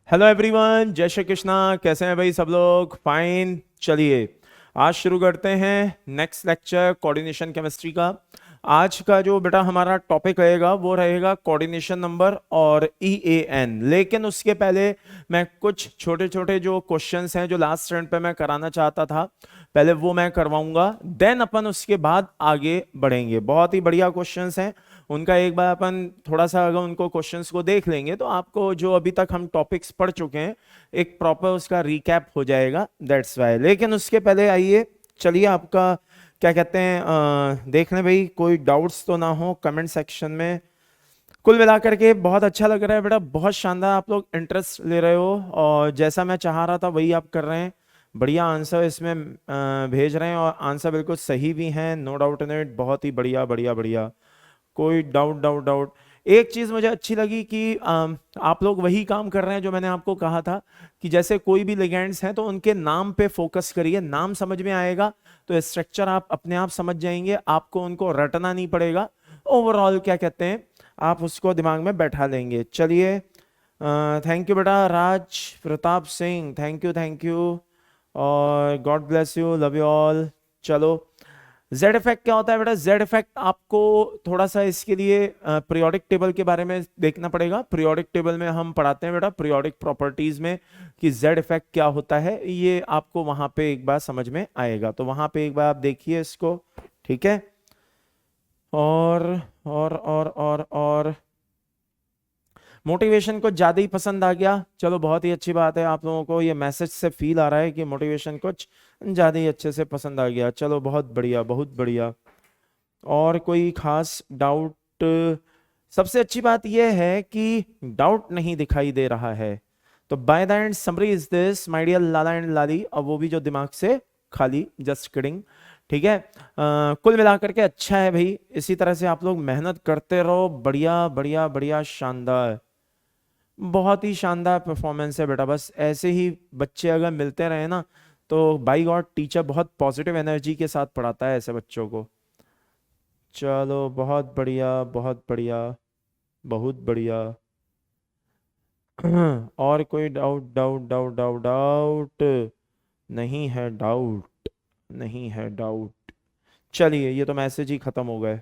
Hello everyone, जय श्री कृष्णा। कैसे हैं भाई सब लोग? फाइन। चलिए आज शुरू करते हैं नेक्स्ट लेक्चर कोऑर्डिनेशन केमिस्ट्री का। आज का जो बेटा हमारा टॉपिक रहेगा वो रहेगा कोऑर्डिनेशन नंबर और EAN। लेकिन उसके पहले मैं कुछ छोटे छोटे जो क्वेश्चंस हैं जो लास्ट टर्न पे मैं कराना चाहता था, पहले वो मैं करवाऊंगा, देन अपन उसके बाद आगे बढ़ेंगे। बहुत ही बढ़िया क्वेश्चंस हैं, उनका एक बार अपन थोड़ा सा अगर उनको क्वेश्चंस को देख लेंगे तो आपको जो अभी तक हम टॉपिक्स पढ़ चुके हैं एक प्रॉपर उसका रिकैप हो जाएगा, दैट्स वाई। लेकिन उसके पहले आइए, चलिए आपका क्या कहते हैं देख लें भाई, कोई डाउट्स तो ना हो कमेंट सेक्शन में। कुल मिलाकर के बहुत अच्छा लग रहा है बेटा, बहुत शानदार आप लोग इंटरेस्ट ले रहे हो और जैसा मैं चाह रहा था वही आप कर रहे हैं। बढ़िया आंसर इसमें भेज रहे हैं और आंसर बिल्कुल सही भी हैं, नो डाउट इन इट। बहुत ही बढ़िया बढ़िया बढ़िया, कोई डाउट डाउट डाउट। एक चीज मुझे अच्छी लगी कि आप लोग वही काम कर रहे हैं जो मैंने आपको कहा था कि जैसे कोई भी लिगेंड्स हैं तो उनके नाम पे फोकस करिए, नाम समझ में आएगा तो स्ट्रक्चर आप अपने आप समझ जाएंगे, आपको उनको रटना नहीं पड़ेगा। ओवरऑल क्या कहते हैं आप उसको दिमाग में बैठा लेंगे। चलिए थैंक यू बेटा राज प्रताप सिंह, थैंक यू और God bless you, love you all. चलो जेड इफेक्ट क्या होता है बेटा? जेड इफेक्ट आपको थोड़ा सा इसके लिए पीरियोडिक टेबल के बारे में देखना पड़ेगा। पीरियोडिक टेबल में हम पढ़ाते हैं बेटा पीरियोडिक प्रॉपर्टीज में कि जेड इफेक्ट क्या होता है, ये आपको वहां पे एक बार समझ में आएगा, तो वहां पे एक बार आप देखिए इसको, ठीक है। और मोटिवेशन कुछ ज्यादा ही पसंद आ गया, चलो बहुत ही अच्छी बात है। आप लोगों को ये मैसेज से फील आ रहा है कि मोटिवेशन कुछ ज्यादा ही अच्छे से पसंद आ गया, चलो बहुत बढ़िया बहुत बढ़िया। और कोई खास डाउट? सबसे अच्छी बात यह है कि डाउट नहीं दिखाई दे रहा है, तो by the end summary is this my dear lala and lali, और वो भी जो दिमाग से खाली, जस्ट किडिंग, ठीक है। कुल मिलाकर के अच्छा है भाई, इसी तरह से आप लोग मेहनत करते रहो, बढ़िया बढ़िया बढ़िया, शानदार, बहुत ही शानदार परफॉर्मेंस है बेटा। बस ऐसे ही बच्चे अगर मिलते रहे ना तो बाई गॉड टीचर बहुत पॉजिटिव एनर्जी के साथ पढ़ाता है ऐसे बच्चों को। चलो बहुत बढ़िया बहुत बढ़िया बहुत बढ़िया। और कोई doubt doubt doubt doubt doubt? नहीं है डाउट, नहीं है डाउट। चलिए ये तो मैसेज ही खत्म हो गए।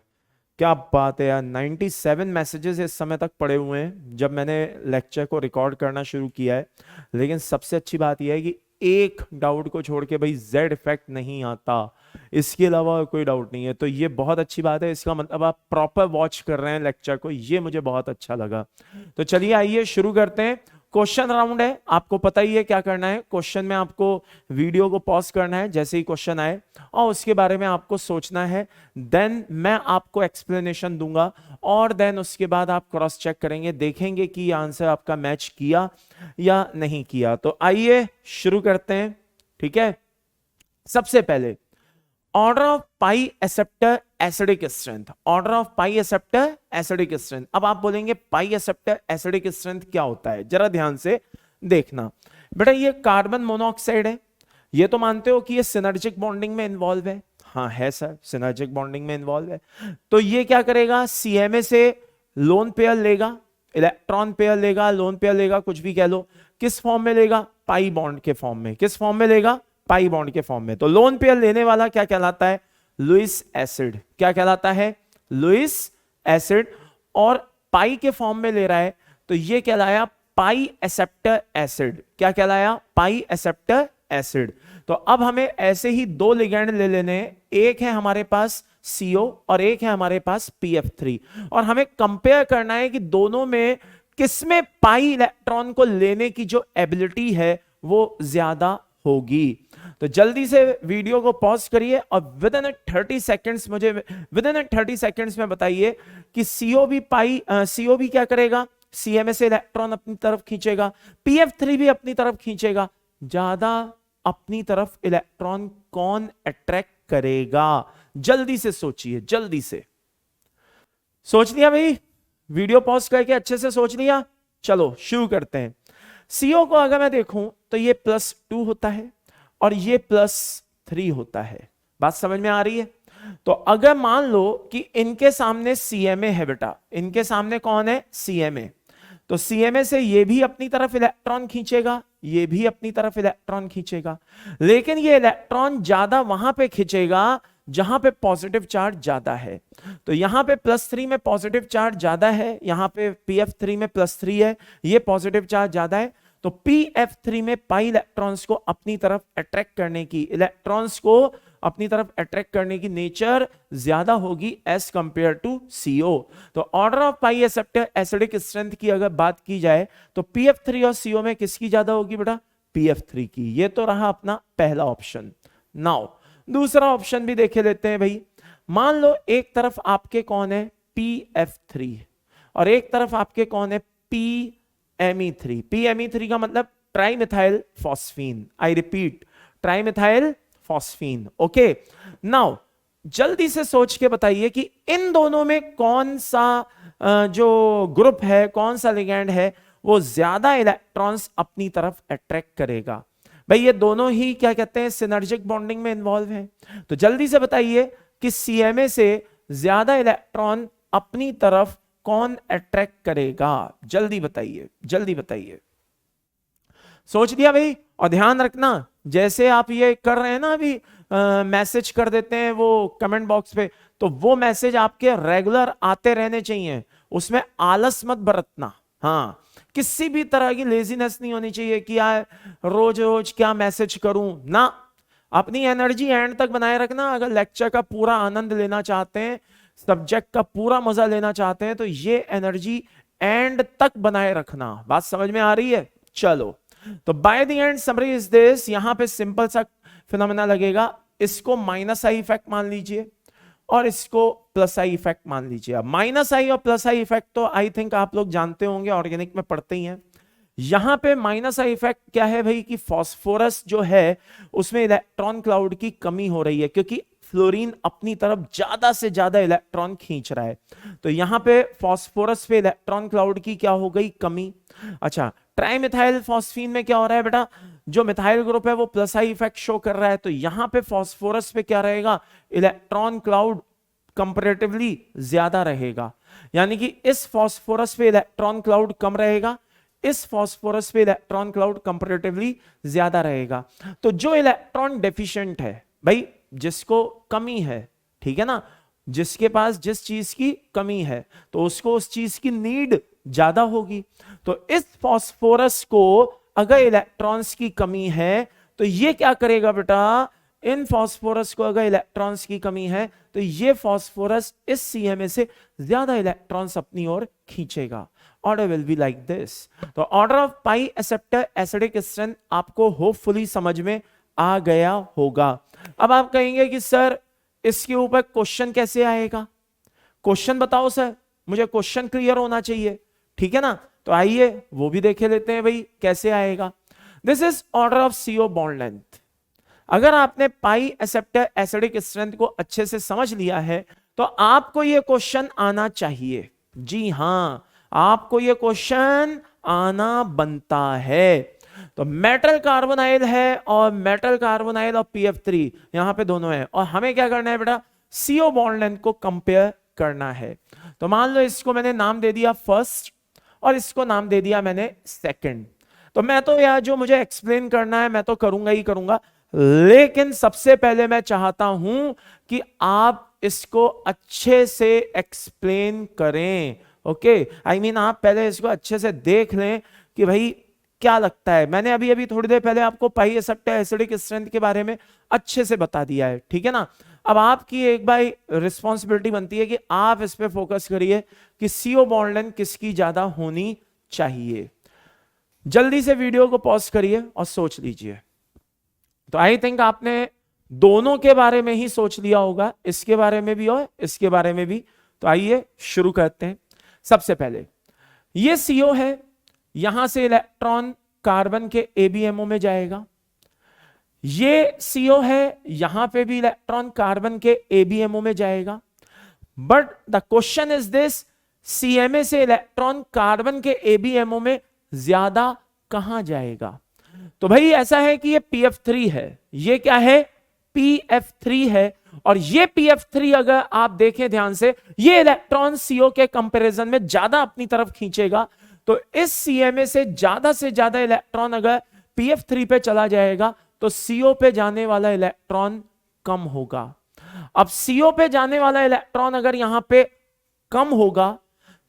क्या बात है यार, 97 मैसेजेस इस समय तक पड़े हुए हैं जब मैंने लेक्चर को रिकॉर्ड करना शुरू किया है। लेकिन सबसे अच्छी बात यह है कि एक डाउट को छोड़ के भाई जेड इफेक्ट नहीं आता, इसके अलावा कोई डाउट नहीं है, तो ये बहुत अच्छी बात है। इसका मतलब आप प्रॉपर वॉच कर रहे हैं लेक्चर को, ये मुझे बहुत अच्छा लगा। तो चलिए आइए शुरू करते हैं। क्वेश्चन राउंड है, आपको पता ही है क्या करना है। क्वेश्चन में आपको वीडियो को पॉज करना है जैसे ही क्वेश्चन आए और उसके बारे में आपको सोचना है, देन मैं आपको एक्सप्लेनेशन दूंगा और देन उसके बाद आप क्रॉस चेक करेंगे, देखेंगे कि आंसर आपका मैच किया या नहीं किया। तो आइए शुरू करते हैं, ठीक है। सबसे पहले order of pi acceptor acidic strength, order of pi acceptor acidic strength. अब आप बोलेंगे पाई एक्सेप्टर एसिडिक स्ट्रेंथ क्या होता है, जरा ध्यान से देखना बेटा। ये कार्बन मोनोऑक्साइड है, ये तो मानते हो कि ये सिनर्जिक बॉन्डिंग में इन्वॉल्व है, हाँ है सर, सिनर्जिक बॉन्डिंग में इन्वॉल्व है। तो ये क्या करेगा, CMA से लोन पेयर लेगा, इलेक्ट्रॉन पेयर लेगा, लोन पेयर लेगा, कुछ भी कह लो। किस फॉर्म में लेगा? पाई बॉन्ड के फॉर्म में। किस फॉर्म में लेगा? पाई बॉन्ड के फॉर्म में। तो लोन पेयर लेने वाला क्या कहलाता है? Lewis acid. क्या कहलाता है? Lewis acid. और पाई के फॉर्म में ले रहा है तो ये कहलाया पाई एक्सेप्टर एसिड। क्या कहलाया? पाई एक्सेप्टर एसिड। तो अब हमें ऐसे ही दो लिगेंड ले लेने हैं, एक है हमारे पास CO और एक है हमारे पास PF3, और हमें कंपेयर करना है कि दोनों में किसमें पाई इलेक्ट्रॉन को लेने की जो एबिलिटी है वो ज्यादा होगी। तो जल्दी से वीडियो को पॉज करिए और विद इन 30 सेकेंड्स मुझे, विद इन 30 सेकेंड्स में बताइए कि CO भी क्या करेगा? CMA से इलेक्ट्रॉन अपनी तरफ खींचेगा, PF3 भी अपनी तरफ खींचेगा, ज्यादा अपनी तरफ इलेक्ट्रॉन कौन अट्रैक्ट करेगा? जल्दी से सोचिए, जल्दी से सोच लिया भाई? वीडियो पॉज करके अच्छे से सोच लिया? चलो शुरू करते हैं। CO को अगर मैं देखूं तो ये +2 होता है और ये +3 होता है, बात समझ में आ रही है? तो अगर मान लो कि इनके सामने CMA है बेटा, इनके सामने कौन है? CMA। तो CMA से ये भी अपनी तरफ इलेक्ट्रॉन खींचेगा, ये भी अपनी तरफ इलेक्ट्रॉन खींचेगा, लेकिन ये इलेक्ट्रॉन ज्यादा वहां पे खींचेगा जहां पे पॉजिटिव चार्ज ज्यादा है। तो यहां पे +3 में पॉजिटिव चार्ज ज्यादा है, यहां पे PF3 में +3 है, ये पॉजिटिव चार्ज ज्यादा है। तो PF3 में पाई इलेक्ट्रॉन्स को अपनी तरफ अट्रैक्ट करने की, इलेक्ट्रॉन्स को अपनी तरफ अट्रैक्ट करने की नेचर ज्यादा होगी एज कंपेयर टू CO। तो order of pi acceptor acidic strength की अगर बात की जाए तो PF3 और CO में किसकी ज्यादा होगी बेटा? PF3 की। ये तो रहा अपना पहला ऑप्शन। नाउ दूसरा ऑप्शन भी देखे लेते हैं भाई। मान लो एक तरफ आपके कौन है? PF3 और एक तरफ आपके कौन है? PMe3। PMe3 का मतलब tri methyl phosphine. I repeat, tri methyl phosphine. Okay, now जल्दी से सोच के बताइए कि इन दोनों में कौन सा जो ग्रुप है, कौन सा लिगैंड है वो ज्यादा इलेक्ट्रॉन्स अपनी तरफ अट्रैक्ट करेगा? भाई ये दोनों ही क्या कहते हैं, सिनर्जिक बॉन्डिंग में इन्वॉल्व हैं। तो जल्दी से बताइए कि CMA से ज्यादा इलेक्ट्रॉन अपनी तरफ कौन अट्रैक्ट करेगा? जल्दी बताइए, जल्दी बताइए। सोच लिया भाई? और ध्यान रखना, जैसे आप ये कर रहे हैं ना अभी, मैसेज कर देते हैं वो कमेंट बॉक्स पे, तो वो मैसेज आपके रेगुलर आते रहने चाहिए, उसमें आलस मत बरतना। हाँ, किसी भी तरह की लेजीनेस नहीं होनी चाहिए कि यार रोज रोज क्या मैसेज करूं ना। अपनी एनर्जी एंड तक बनाए रखना। अगर लेक्चर का पूरा आनंद लेना चाहते हैं, सब्जेक्ट का पूरा मजा लेना चाहते हैं, तो ये एनर्जी एंड तक बनाए रखना। बात समझ में आ रही है? चलो, तो by the end summary is this. यहां पे सिंपल सा फिनोमेना लगेगा, इसको -I इफेक्ट मान लीजिए और इसको +I इफेक्ट मान लीजिए। अब -I और +I इफेक्ट तो आई थिंक आप लोग जानते होंगे, ऑर्गेनिक में पढ़ते ही हैं। यहां पे -I इफेक्ट क्या है भाई कि फास्फोरस जो है उसमें इलेक्ट्रॉन क्लाउड की कमी हो रही है, क्योंकि फ्लोरीन अपनी तरफ ज्यादा से ज्यादा इलेक्ट्रॉन खींच रहा है। तो यहां पे फास्फोरस पे इलेक्ट्रॉन क्लाउड की क्या हो गई? कमी। अच्छा, ट्राइमिथाइल फॉस्फीन में क्या हो रहा है बेटा? जो मिथाइल ग्रुप है वो +I इफेक्ट शो कर रहा है, तो यहां पे फास्फोरस पे क्या रहेगा? इलेक्ट्रॉन क्लाउड कंपैरेटिवली ज्यादा रहेगा, यानी कि इस फास्फोरस पे इलेक्ट्रॉन क्लाउड कम रहेगा, इस फास्फोरस पे इलेक्ट्रॉन क्लाउड कंपैरेटिवली ज्यादा रहेगा। तो जो इलेक्ट्रॉन डेफिशिएंट है भाई, जिसको कमी है, ठीक है ना, जिसके पास जिस चीज की कमी है तो उसको उस चीज की नीड ज्यादा होगी। तो इस फास्फोरस को अगर इलेक्ट्रॉन्स की कमी है तो ये क्या करेगा बेटा? इन फास्फोरस को अगर इलेक्ट्रॉन्स की कमी है तो ये फास्फोरस इस CMA से ज्यादा इलेक्ट्रॉन्स अपनी ओर खींचेगा। Order will be like this. तो order of pi acceptor acidic strength आपको होपफुली समझ में आ गया होगा। अब आप कहेंगे कि सर इसके ऊपर क्वेश्चन कैसे आएगा? क्वेश्चन बताओ सर, मुझे क्वेश्चन क्लियर होना चाहिए, ठीक है ना। तो आइए वो भी देखे लेते हैं भाई कैसे आएगा। This is order of CO bond length. अगर आपने पाई एक्सेप्टर एसिडिक स्ट्रेंथ को अच्छे से समझ लिया है तो आपको यह क्वेश्चन आना चाहिए। जी हां, आपको यह क्वेश्चन आना बनता है। तो मेटल कार्बोनाइल है और मेटल कार्बोनाइल और PF3 यहां पे दोनों है, और हमें क्या करना है बेटा? CO बॉन्ड लेंथ को कंपेयर करना है। तो मान लो इसको मैंने नाम दे दिया फर्स्ट और इसको नाम दे दिया मैंने सेकंड। तो मैं तो यार जो मुझे एक्सप्लेन करना है मैं तो करूंगा ही करूंगा, लेकिन सबसे पहले मैं चाहता हूं कि आप इसको अच्छे से एक्सप्लेन करें। ओके, आई मीन आप पहले इसको अच्छे से देख लें कि भाई क्या लगता है। मैंने अभी अभी थोड़ी देर पहले आपको पाई एक्सेप्टर एसिडिक स्ट्रेंथ के बारे में अच्छे से बता दिया है, ठीक है ना। अब आपकी एक बार रिस्पॉन्सिबिलिटी बनती है कि आप इस पे फोकस करिए कि CO बॉन्ड लेंथ किसकी ज्यादा होनी चाहिए। जल्दी से वीडियो को पॉज करिए और सोच लीजिए। तो आई थिंक आपने दोनों के बारे में ही सोच लिया होगा, इसके बारे में भी और इसके बारे में भी। तो आइए शुरू करते हैं। सबसे पहले ये CO है, यहां से इलेक्ट्रॉन कार्बन के ABMO में जाएगा। ये CO है, यहां पे भी इलेक्ट्रॉन कार्बन के ABMO में जाएगा। But the question is this, CMA से इलेक्ट्रॉन कार्बन के ABMO में ज्यादा कहां जाएगा? तो भाई ऐसा है कि ये PF3 है, ये क्या है? PF3 है, और ये PF3 अगर आप देखें ध्यान से, ये इलेक्ट्रॉन CO के कंपैरिजन में ज्यादा अपनी तरफ खींचेगा। तो इस CMA से ज्यादा इलेक्ट्रॉन अगर PF3 पे चला जाएगा तो CO पे जाने वाला इलेक्ट्रॉन कम होगा। अब CO पे जाने वाला इलेक्ट्रॉन अगर यहां पे कम होगा,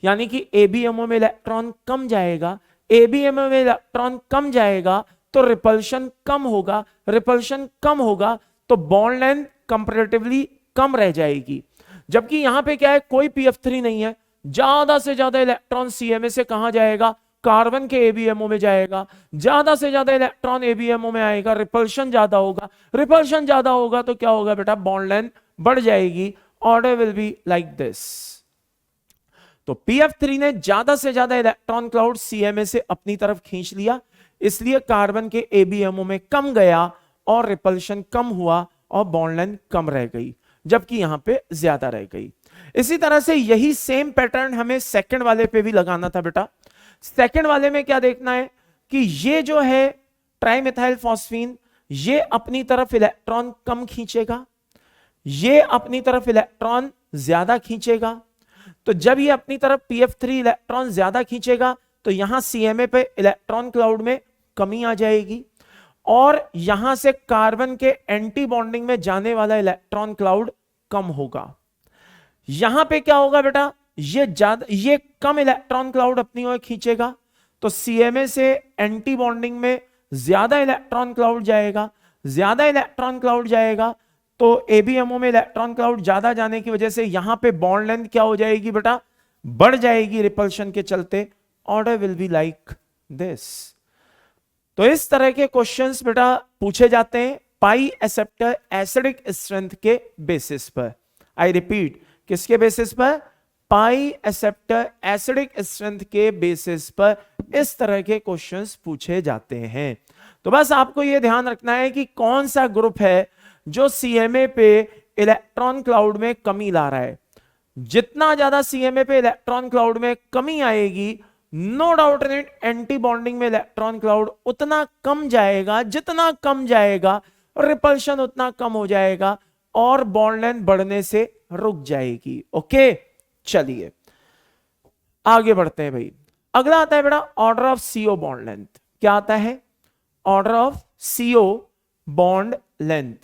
यानी कि ABMO में इलेक्ट्रॉन कम जाएगा, ABMO में इलेक्ट्रॉन कम जाएगा तो रिपल्शन कम होगा, रिपल्शन कम होगा तो बॉन्ड लेंथ कंपैरेटिवली कम रह जाएगी। जबकि यहां पे क्या है, कोई PF3 नहीं है, ज्यादा से ज्यादा इलेक्ट्रॉन CMA से कहां जाएगा, कार्बन के ABMO में जाएगा, ज्यादा से ज्यादा इलेक्ट्रॉन ABMO में आएगा, रिपल्शन ज्यादा होगा, रिपल्शन ज्यादा होगा तो क्या होगा बेटा, बॉन्ड लेंथ बढ़ जाएगी। Order will be like this. तो PF3 ने ज्यादा से ज्यादा इलेक्ट्रॉन क्लाउड CMA से अपनी तरफ खींच लिया, इसलिए कार्बन के ABMO में कम गया और रिपल्शन कम हुआ और बॉन्ड लेंथ कम रह गई, जबकि यहां पे ज्यादा रह गई। इसी तरह से यही सेम पैटर्न हमें सेकंड वाले पे भी लगाना था बेटा। सेकंड वाले में क्या देखना है कि ये जो है ट्राइमेथाइल फॉस्फीन, ये अपनी तरफ इलेक्ट्रॉन कम खींचेगा, ये अपनी तरफ इलेक्ट्रॉन ज्यादा खींचेगा। तो जब ये अपनी तरफ PF3 इलेक्ट्रॉन ज्यादा खींचेगा तो यहां CMA पे इलेक्ट्रॉन क्लाउड में कमी आ जाएगी और यहां से कार्बन के एंटी बॉन्डिंग में जाने वाला इलेक्ट्रॉन क्लाउड कम होगा। यहां पे क्या होगा बेटा, ये कम इलेक्ट्रॉन क्लाउड अपनी ओर खींचेगा तो CMA से एंटी बॉन्डिंग में ज्यादा इलेक्ट्रॉन क्लाउड जाएगा, ज्यादा इलेक्ट्रॉन क्लाउड जाएगा तो ABMO में इलेक्ट्रॉन क्लाउड ज्यादा जाने की वजह से यहां पे बॉन्ड लेंथ क्या हो जाएगी बेटा, बढ़ जाएगी रिपल्शन के चलते। Order will be like this. तो इस तरह के क्वेश्चंस बेटा पूछे जाते हैं पाई एक्सेप्टर एसिडिक स्ट्रेंथ के बेसिस पर। आई रिपीट, किसके बेसिस पर, पाई एक्सेप्टर एसिडिक स्ट्रेंथ के बेसिस पर इस तरह के क्वेश्चंस पूछे जाते हैं। तो बस आपको यह ध्यान रखना है कि कौन सा ग्रुप है जो CMA पे इलेक्ट्रॉन क्लाउड में कमी ला रहा है। जितना ज्यादा CMA पे इलेक्ट्रॉन क्लाउड में कमी आएगी, no doubt in it, anti bonding में इलेक्ट्रॉन क्लाउड उतना कम जाएगा, जितना कम जाएगा रिपल्शन उतना कम हो जाएगा और बॉन्ड लेंथ बढ़ने से रुक जाएगी। ओके, चलिए आगे बढ़ते हैं भाई। अगला आता है बेटा order of CO bond length. क्या आता है, order of CO bond length.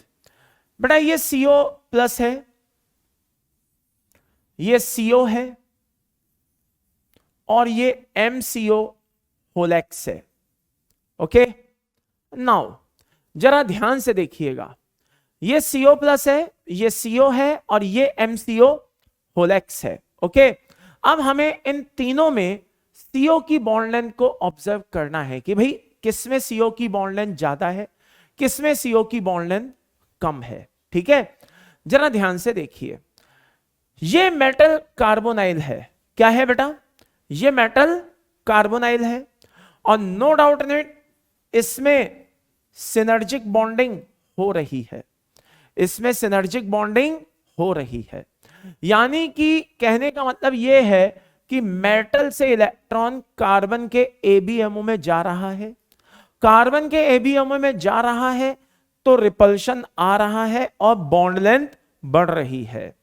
बेटा ये CO प्लस है, ये CO है और ये MCO होलेक्स है। ओके, नाउ जरा ध्यान से देखिएगा, ये CO प्लस है, ये CO है और ये MCO होलेक्स है। ओके, अब हमें इन तीनों में CO की बॉन्ड लेंथ को ऑब्जर्व करना है कि भाई किसमें CO की बॉन्ड लेंथ ज्यादा है, किसमें CO की बॉन्ड लेंथ कम है। ठीक है, जरा ध्यान से देखिए, ये मेटल कार्बोनाइल है। क्या है बेटा, ये मेटल कार्बोनाइल है और नो डाउट इन इट इसमें सिनर्जिक बॉन्डिंग हो रही है, इसमें सिनर्जिक बॉन्डिंग हो रही है। यानी कि कहने का मतलब यह है कि मेटल से इलेक्ट्रॉन कार्बन के ABMO में जा रहा है, कार्बन के ABMO में जा रहा है तो रिपल्शन आ रहा है और बॉन्ड लेंथ बढ़ रही है।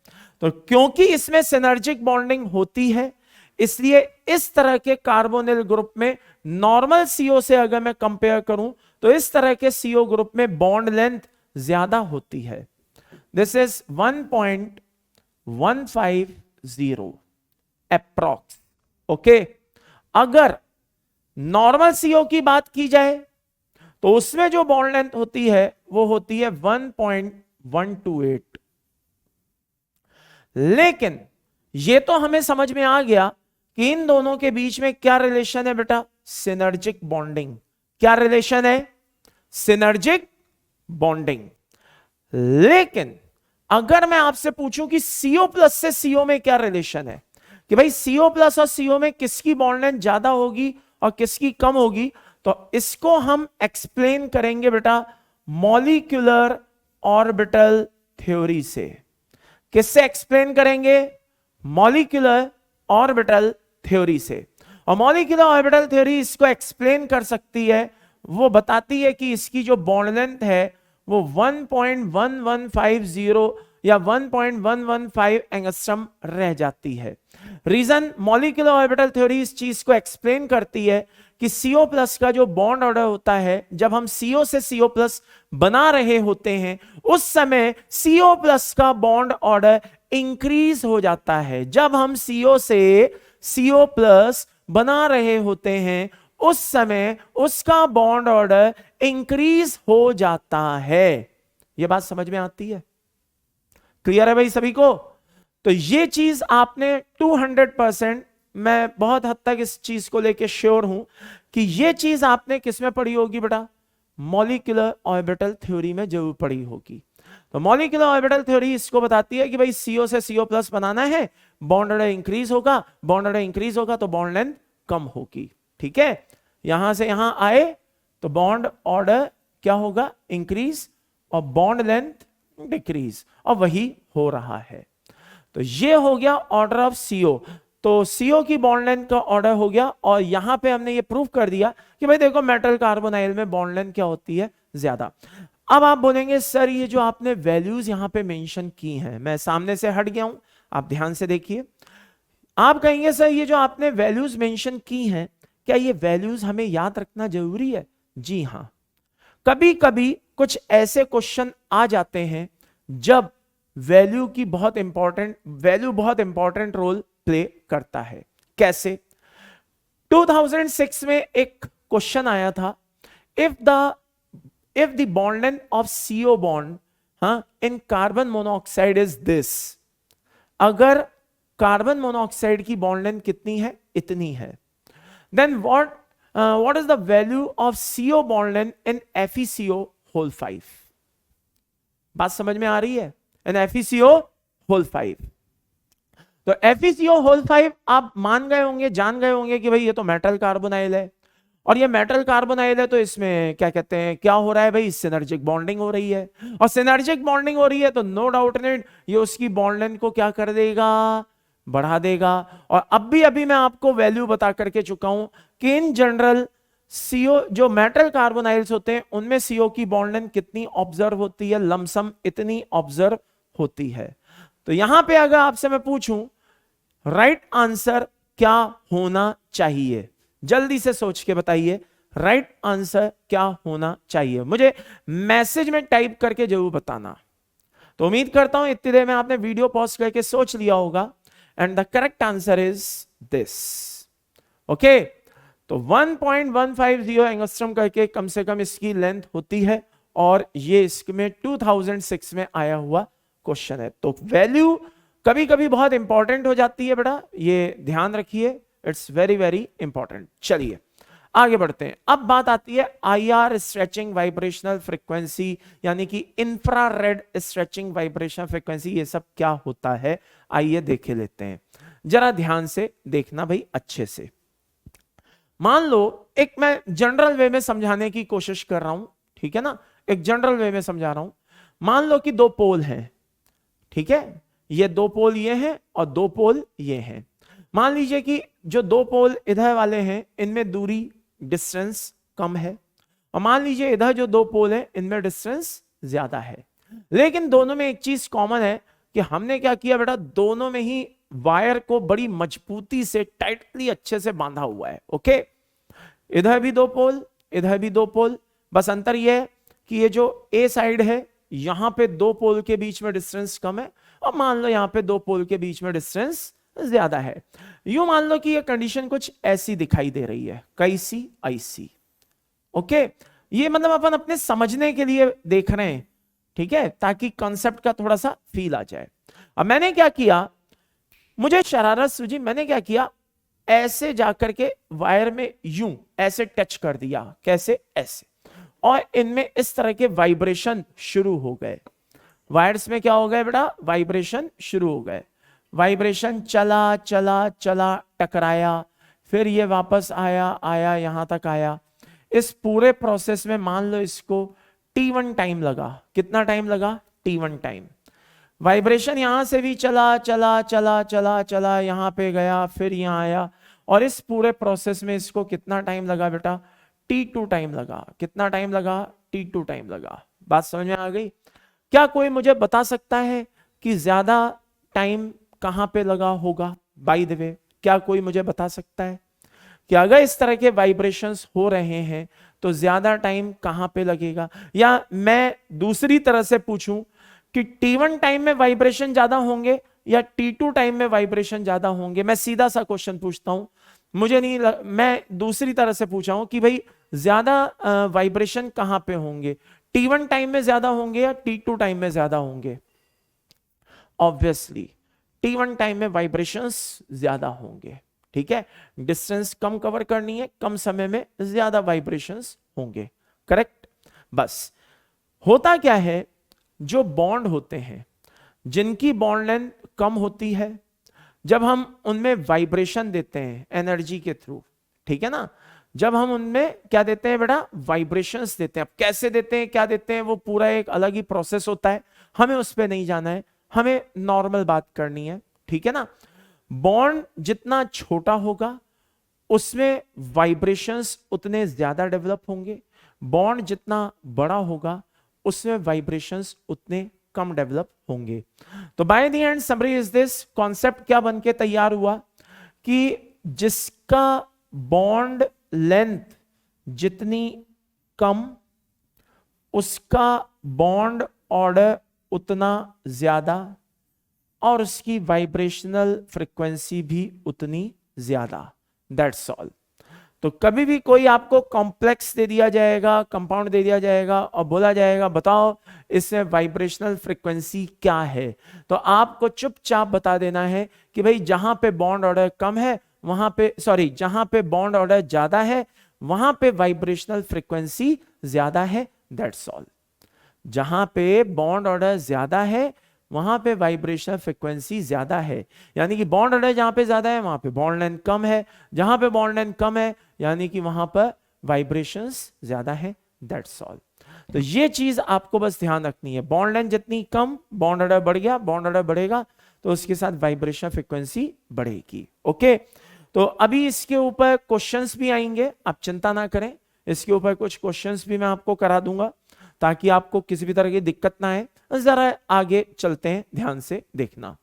तो क्योंकि इसमें सिनर्जिक बॉन्डिंग होती है, इसलिए इस तरह के कार्बोनिल ग्रुप में नॉर्मल CO से अगर मैं कंपेयर करूं तो इस तरह के CO ग्रुप में बॉन्ड लेंथ ज्यादा होती है। This is 1.150 approx. ओके, अगर नॉर्मल CO की बात की जाए तो उसमें जो बॉन्ड लेंथ होती है वो होती है 1.128। लेकिन ये तो हमें समझ में आ गया कि इन दोनों के बीच में क्या रिलेशन है बेटा, सिनर्जिक बॉन्डिंग। क्या रिलेशन है, सिनर्जिक बॉन्डिंग। लेकिन अगर मैं आपसे पूछूं कि CO प्लस से CO में क्या रिलेशन है, कि भाई CO प्लस और CO में किसकी बॉन्ड लेंथ ज्यादा होगी और किसकी कम होगी, तो इसको हम एक्सप्लेन करेंगे बेटा मॉलिक्यूलर ऑर्बिटल थ्योरी से। किससे एक्सप्लेन करेंगे, मॉलिक्यूलर ऑर्बिटल थ्योरी से। और मॉलिक्यूलर ऑर्बिटल थ्योरी इसको एक्सप्लेन कर सकती है, वो बताती है कि इसकी जो बॉन्ड लेंथ है वो 1.1150 या 1.115 एंगस्ट्रम रह जाती है। रीजन, मॉलिक्यूलर ऑर्बिटल थ्योरी इस चीज को एक्सप्लेन करती है कि CO प्लस का जो बॉन्ड ऑर्डर होता है, जब हम CO से CO प्लस बना रहे होते हैं उस समय CO प्लस का बॉन्ड ऑर्डर इंक्रीज हो जाता है। जब हम CO से CO प्लस बना रहे होते हैं उस समय उसका बॉन्ड ऑर्डर इंक्रीज हो जाता है। यह बात समझ में आती है? क्लियर है भाई सभी को? तो ये चीज आपने 200%, मैं बहुत हद तक इस चीज को लेके श्योर हूं कि ये चीज आपने किस में पढ़ी होगी बेटा? मॉलिक्यूलर ऑर्बिटल थ्योरी में जरूर पढ़ी होगी। तो मॉलिक्यूलर ऑर्बिटल थ्योरी इसको बताती है कि भाई CO से CO प्लस बनाना है, बॉन्ड ऑर्डर इंक्रीज होगा, बॉन्ड ऑर्डर इंक्रीज होगा तो बॉन्ड लेंथ कम होगी। ठीक है, यहां से यहां आए तो बॉन्ड ऑर्डर क्या होगा? इंक्रीज, और बॉन्ड लेंथ डिक्रीज, और वही हो रहा है। तो ये हो गया ऑर्डर ऑफ CO। तो CO की बॉन्ड लेंथ का ऑर्डर हो गया, और यहां पे हमने ये प्रूव कर दिया कि भाई देखो मेटल कार्बोनाइल में बॉन्ड लेंथ क्या होती है? ज्यादा। अब आप बोलेंगे सर ये जो आपने वैल्यूज यहां पे मेंशन की हैं, मैं सामने से हट गया हूं, आप ध्यान से देखिए। आप कहेंगे सर ये जो आपने वैल्यूज मेंशन की हैं, क्या ये वैल्यूज हमें याद रखना जरूरी है? जी हां, कभी कभी कुछ ऐसे क्वेश्चन आ जाते हैं जब वैल्यू बहुत इंपॉर्टेंट रोल प्ले करता है। कैसे? 2006 में एक क्वेश्चन आया था, if the bond length of CO bond in carbon monoxide is this, अगर कार्बन मोनोऑक्साइड की बॉन्ड लेंथ कितनी है? इतनी है, then what is the value of CO bond length in FeCO whole 5? बात समझ में आ रही है? In FeCO whole 5। तो FeCO होल 5 आप मान गए होंगे, जान गए होंगे कि भाई ये तो मेटल कार्बोनाइल है, और ये मेटल कार्बोनाइल है तो इसमें क्या कहते हैं, क्या हो रहा है भाई? सिनर्जिक बॉन्डिंग हो रही है, और सिनर्जिक बॉन्डिंग हो रही है तो नो डाउट नेट ये उसकी बॉन्ड लेंथ को क्या कर देगा? बढ़ा देगा। और अभी मैं आपको वैल्यू बता करके चुका हूं कि इन जनरल CO जो मेटल कार्बोनाइल्स होते हैं उनमें CO की बॉन्ड लेंथ कितनी ऑब्जर्व होती है? लमसम इतनी ऑब्जर्व होती है। तो यहां पे अगर आपसे मैं पूछूं राइट आंसर क्या होना चाहिए, जल्दी से सोच के बताइए, राइट आंसर क्या होना चाहिए? मुझे मैसेज में टाइप करके जरूर बताना। तो उम्मीद करता हूं इतनी देर में आपने वीडियो पॉज करके सोच लिया होगा, and the correct answer is this. Okay, तो 1.150 एंगस्ट्रम करके कम से कम इसकी लेंथ होती है, और ये इसमें 2006 में आया हुआ क्वेश्चन है। तो वैल्यू कभी कभी बहुत इंपॉर्टेंट हो जाती है बेटा, ये ध्यान रखिए, इट्स वेरी वेरी इंपॉर्टेंट। चलिए आगे बढ़ते हैं। अब बात आती है IR स्ट्रेचिंग वाइब्रेशनल फ्रीक्वेंसी, यानी कि इंफ्रारेड स्ट्रेचिंग वाइब्रेशनल फ्रीक्वेंसी, ये सब क्या होता है? आइए देखे लेते हैं, जरा ध्यान से देखना भाई अच्छे से। मान लो एक मैं जनरल वे में समझाने की कोशिश कर रहा हूं, ठीक है ना, एक जनरल वे में समझा रहा हूं। मान लो कि दो पोल हैं, ठीक है, ये दो पोल ये हैं और दो पोल ये हैं। मान लीजिए कि जो दो पोल इधर वाले हैं इनमें दूरी डिस्टेंस कम है, और मान लीजिए इधर जो दो पोल हैं इनमें डिस्टेंस ज्यादा है, लेकिन दोनों में एक चीज कॉमन है कि हमने क्या किया बेटा, दोनों में ही वायर को बड़ी मजबूती से टाइटली अच्छे से बांधा हुआ है। ओके, इधर भी दो पोल, इधर भी दो पोल, बस अंतर यह है कि ये जो ए साइड है यहां पे दो पोल के बीच में डिस्टेंस कम है, और मान लो यहां पे दो पोल के बीच में डिस्टेंस ज्यादा है। यूं मान लो कि ये कंडीशन कुछ ऐसी दिखाई दे रही है, कैसी? ऐसी। ओके, ये मतलब अपन अपने समझने के लिए देख रहे हैं, ठीक है, ताकि कॉन्सेप्ट का थोड़ा सा फील आ जाए। अब मैंने क्या किया, मुझे शरारत सूझी, मैंने क्या किया, ऐसे जाकर के वायर में यूं ऐसे टच कर दिया। कैसे? ऐसे, और इनमें इस तरह के वाइब्रेशन शुरू हो गए। वायर्स में क्या हो गए बेटा? वाइब्रेशन शुरू हो गए। वाइब्रेशन चला चला चला, टकराया, फिर ये वापस आया, आया यहां तक आया। इस पूरे प्रोसेस में मान लो इसको T1 टाइम लगा। कितना टाइम लगा? T1 time. वाइब्रेशन यहां से भी चला चला चला चला चला, यहां पे गया, फिर यहां आया, और इस पूरे प्रोसेस में इसको कितना टाइम लगा बेटा? T2 टाइम लगा। कितना टाइम लगा? T2 टाइम लगा। बात समझ में आ गई? क्या कोई मुझे बता सकता है कि ज्यादा टाइम कहां पे लगा होगा? बाय द वे, क्या कोई मुझे बता सकता है कि अगर इस तरह के वाइब्रेशंस हो रहे हैं तो ज्यादा टाइम कहां पे लगेगा? या मैं दूसरी तरह से पूछूं कि T1 टाइम में वाइब्रेशन ज्यादा होंगे या T2 टाइम में वाइब्रेशन ज्यादा होंगे? मैं सीधा सा क्वेश्चन पूछता हूं, मुझे नहीं मैं दूसरी तरह से पूछा हूं कि भाई ज्यादा वाइब्रेशन कहां पे होंगे? T1 टाइम में ज्यादा होंगे या T2 टाइम में ज्यादा होंगे? ऑब्वियसली T1 टाइम में वाइब्रेशंस ज्यादा होंगे, ठीक है। डिस्टेंस कम कवर करनी है, कम समय में ज्यादा वाइब्रेशंस होंगे, करेक्ट। बस होता क्या है, जो बॉन्ड होते हैं जिनकी बॉन्ड लेंथ कम होती है, जब हम उनमें वाइब्रेशन देते हैं एनर्जी के थ्रू, ठीक है ना, जब हम उनमें क्या देते हैं बेटा? वाइब्रेशंस देते हैं। अब कैसे देते हैं, क्या देते हैं, वो पूरा एक अलग ही प्रोसेस होता है, हमें उस पर नहीं जाना है, हमें नॉर्मल बात करनी है, ठीक है ना। बॉन्ड जितना छोटा होगा उसमें वाइब्रेशंस उतने ज्यादा डेवलप होंगे, बॉन्ड जितना बड़ा होगा उसमें वाइब्रेशंस उतने कम डेवलप होंगे। तो by the end summary is this, concept क्या बन के तैयार हुआ कि जिसका बॉन्ड लेंथ जितनी कम उसका बॉन्ड ऑर्डर उतना ज्यादा और उसकी वाइब्रेशनल फ्रीक्वेंसी भी उतनी ज्यादा। That's all. तो कभी भी कोई आपको कॉम्प्लेक्स दे दिया जाएगा, कंपाउंड दे दिया जाएगा और बोला जाएगा बताओ इसमें वाइब्रेशनल फ्रीक्वेंसी क्या है, तो आपको चुपचाप बता देना है कि भाई जहां पे बॉन्ड ऑर्डर कम है वहां पे, सॉरी, जहां पे बॉन्ड ऑर्डर ज्यादा है वहां पे वाइब्रेशनल फ्रीक्वेंसी ज्यादा है। That's all. जहां पे बॉन्ड ऑर्डर ज्यादा है वहां पे वाइब्रेशनल फ्रीक्वेंसी ज्यादा है, यानी कि बॉन्ड ऑर्डर जहां पे ज्यादा है वहां पे बॉन्ड लेंथ कम है, जहां पे बॉन्ड लेंथ कम है यानी कि वहां पर वाइब्रेशंस ज्यादा है। That's all. तो ये चीज आपको बस ध्यान रखनी है, बॉन्ड लेंथ जितनी कम, बॉन्ड ऑर्डर बढ़ गया, बॉन्ड ऑर्डर बढ़ेगा तो उसके साथ वाइब्रेशन फ्रीक्वेंसी बढ़ेगी। ओके, तो अभी इसके ऊपर क्वेश्चंस भी आएंगे, आप चिंता ना करें, इसके ऊपर कुछ क्वेश्चंस भी मैं आपको करा दूंगा ताकि आपको किसी भी तरह की दिक्कत ना आए। जरा आगे चलते हैं, ध्यान से देखना।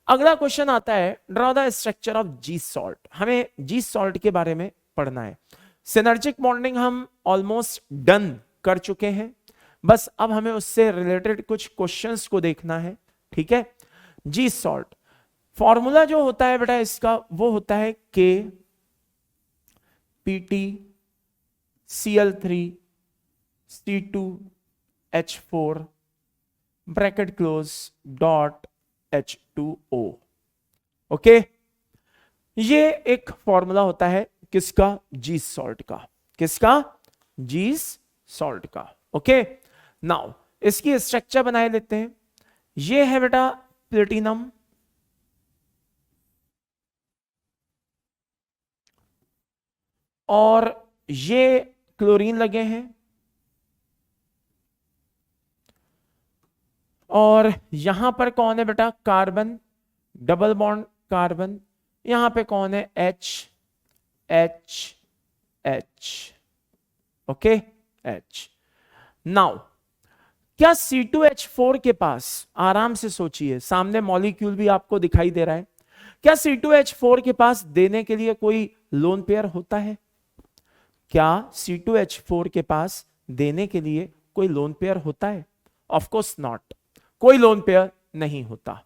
अगला क्वेश्चन आता है, draw the structure of G salt. हमें जी सॉल्ट के बारे में पढ़ना है। सिनर्जिक बॉन्डिंग हम ऑलमोस्ट डन कर चुके हैं, बस अब हमें उससे रिलेटेड कुछ क्वेश्चंस को देखना है, ठीक है। जी सॉल्ट फॉर्मूला जो होता है बेटा इसका वो होता है K Pt Cl3 C2H4 bracket close dot H2O। Okay, ये एक फॉर्मूला होता है किसका? जी सॉल्ट का। किसका? जी सॉल्ट का। ओके, नाउ इसकी स्ट्रक्चर बनाए लेते हैं। ये है बेटा प्लेटिनम, और ये क्लोरीन लगे हैं, और यहां पर कौन है बेटा? Carbon, double bond carbon. यहां पे कौन है? H H H। Okay, H। Now क्या C2H4 के पास, आराम से सोचिए, सामने मॉलिक्यूल भी आपको दिखाई दे रहा है, क्या C2H4 के पास देने के लिए कोई लोन पेयर होता है? क्या C2H4 के पास देने के लिए कोई लोन पेयर होता है? ऑफ कोर्स नॉट, कोई लोन पेयर नहीं होता।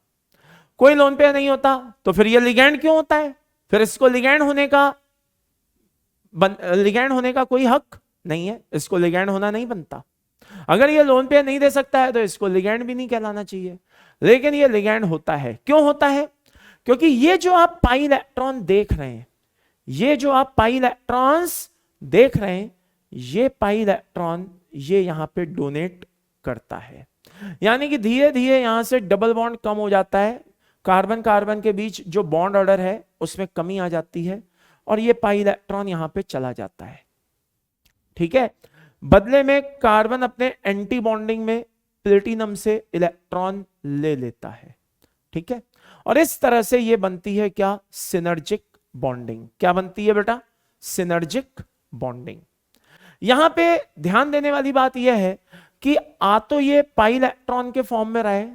कोई लोन पेयर नहीं होता तो फिर ये लिगैंड क्यों होता है? फिर इसको लिगैंड होने का कोई हक नहीं है, इसको लिगैंड होना नहीं बनता। अगर ये लोन पेयर नहीं दे सकता है तो इसको लिगैंड भी नहीं कहलाना चाहिए, लेकिन ये लिगैंड होता है। क्यों होता है? क्योंकि ये जो आप पाई इलेक्ट्रॉन देख रहे हैं, ये जो आप पाई इलेक्ट्रॉन्स देख रहे हैं, ये पाई इलेक्ट्रॉन ये यहां पे डोनेट करता है, यानी कि धीरे धीरे यहां से डबल बॉन्ड कम हो जाता है, कार्बन कार्बन के बीच जो बॉन्ड ऑर्डर है उसमें कमी आ जाती है और ये पाई इलेक्ट्रॉन यहां पे चला जाता है, ठीक है। बदले में कार्बन अपने एंटी बॉन्डिंग में प्लेटिनम से इलेक्ट्रॉन ले लेता है, ठीक है। और इस तरह से ये बनती है क्या? Synergic bonding. क्या बनती है बेटा? Synergic bonding. यहां पे ध्यान देने वाली बात यह है कि आ तो ये पाई इलेक्ट्रॉन के फॉर्म में रहे,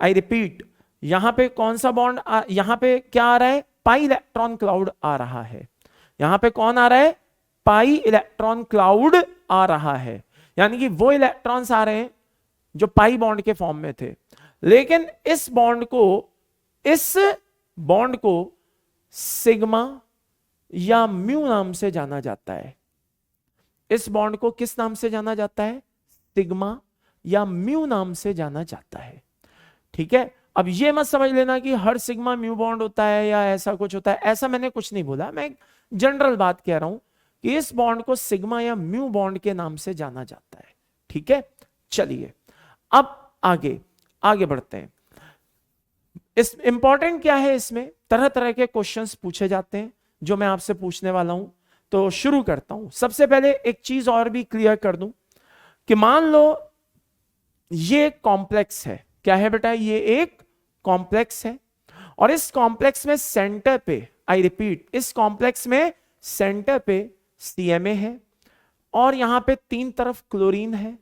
आई रिपीट, यहां पे कौन सा बॉन्ड, यहां पे क्या आ रहा है, पाई इलेक्ट्रॉन क्लाउड आ रहा है। यहां पे कौन आ रहा है, पाई इलेक्ट्रॉन क्लाउड आ रहा है, यानी कि वो इलेक्ट्रॉन्स आ रहे हैं जो पाई बॉन्ड के फॉर्म में थे। लेकिन इस बॉन्ड को सिग्मा या म्यू नाम से जाना जाता है। इस बॉन्ड को किस नाम से जाना जाता है, सिग्मा या म्यू नाम से जाना जाता है। ठीक है, अब ये मत समझ लेना कि हर सिग्मा म्यू बॉन्ड होता है या ऐसा कुछ होता है, ऐसा मैंने कुछ नहीं बोला, मैं एक जनरल बात कह रहा हूं कि इस बॉन्ड को सिग्मा या म्यू बॉन्ड के नाम से जाना जाता है। ठीक है, चलिए अब आगे बढ़ते हैं। इस इंपॉर्टेंट क्या है, इसमें तरह तरह के क्वेश्चंस पूछे जाते हैं जो मैं आपसे पूछने वाला हूं। तो शुरू करता हूं। सबसे पहले एक चीज और भी क्लियर कर दूं कि मान लो ये कॉम्प्लेक्स है। क्या है बेटा, ये एक कॉम्प्लेक्स है और इस कॉम्प्लेक्स में सेंटर पे, आई रिपीट, इस कॉम्प्लेक्स में सेंटर पे CMa है और यहां पे 3 तरफ क्लोरीन है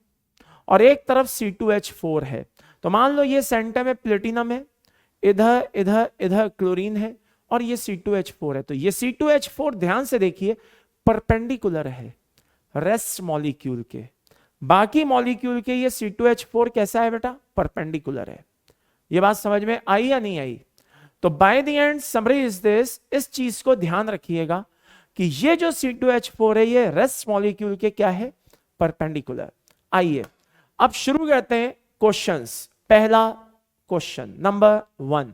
और एक तरफ C2H4 है। तो मान लो ये सेंटर में प्लेटिनम है, इधर इधर इधर क्लोरीन है और ये C2H4 है। तो ये C2H4 ध्यान से देखिए परपेंडिकुलर है रेस्ट मॉलिक्यूल के, बाकी मॉलिक्यूल के ये C2H4 कैसा है बेटा, परपेंडिकुलर है। ये बात समझ में आई या नहीं आई? तो by the end summary is this, इस चीज को ध्यान रखिएगा कि ये जो C2H4 है ये रेस्ट मॉलिक्यूल के क्या है, परपेंडिकुलर। आइए अब शुरू करते हैं क्वेश्चंस। पहला क्वेश्चन नंबर 1,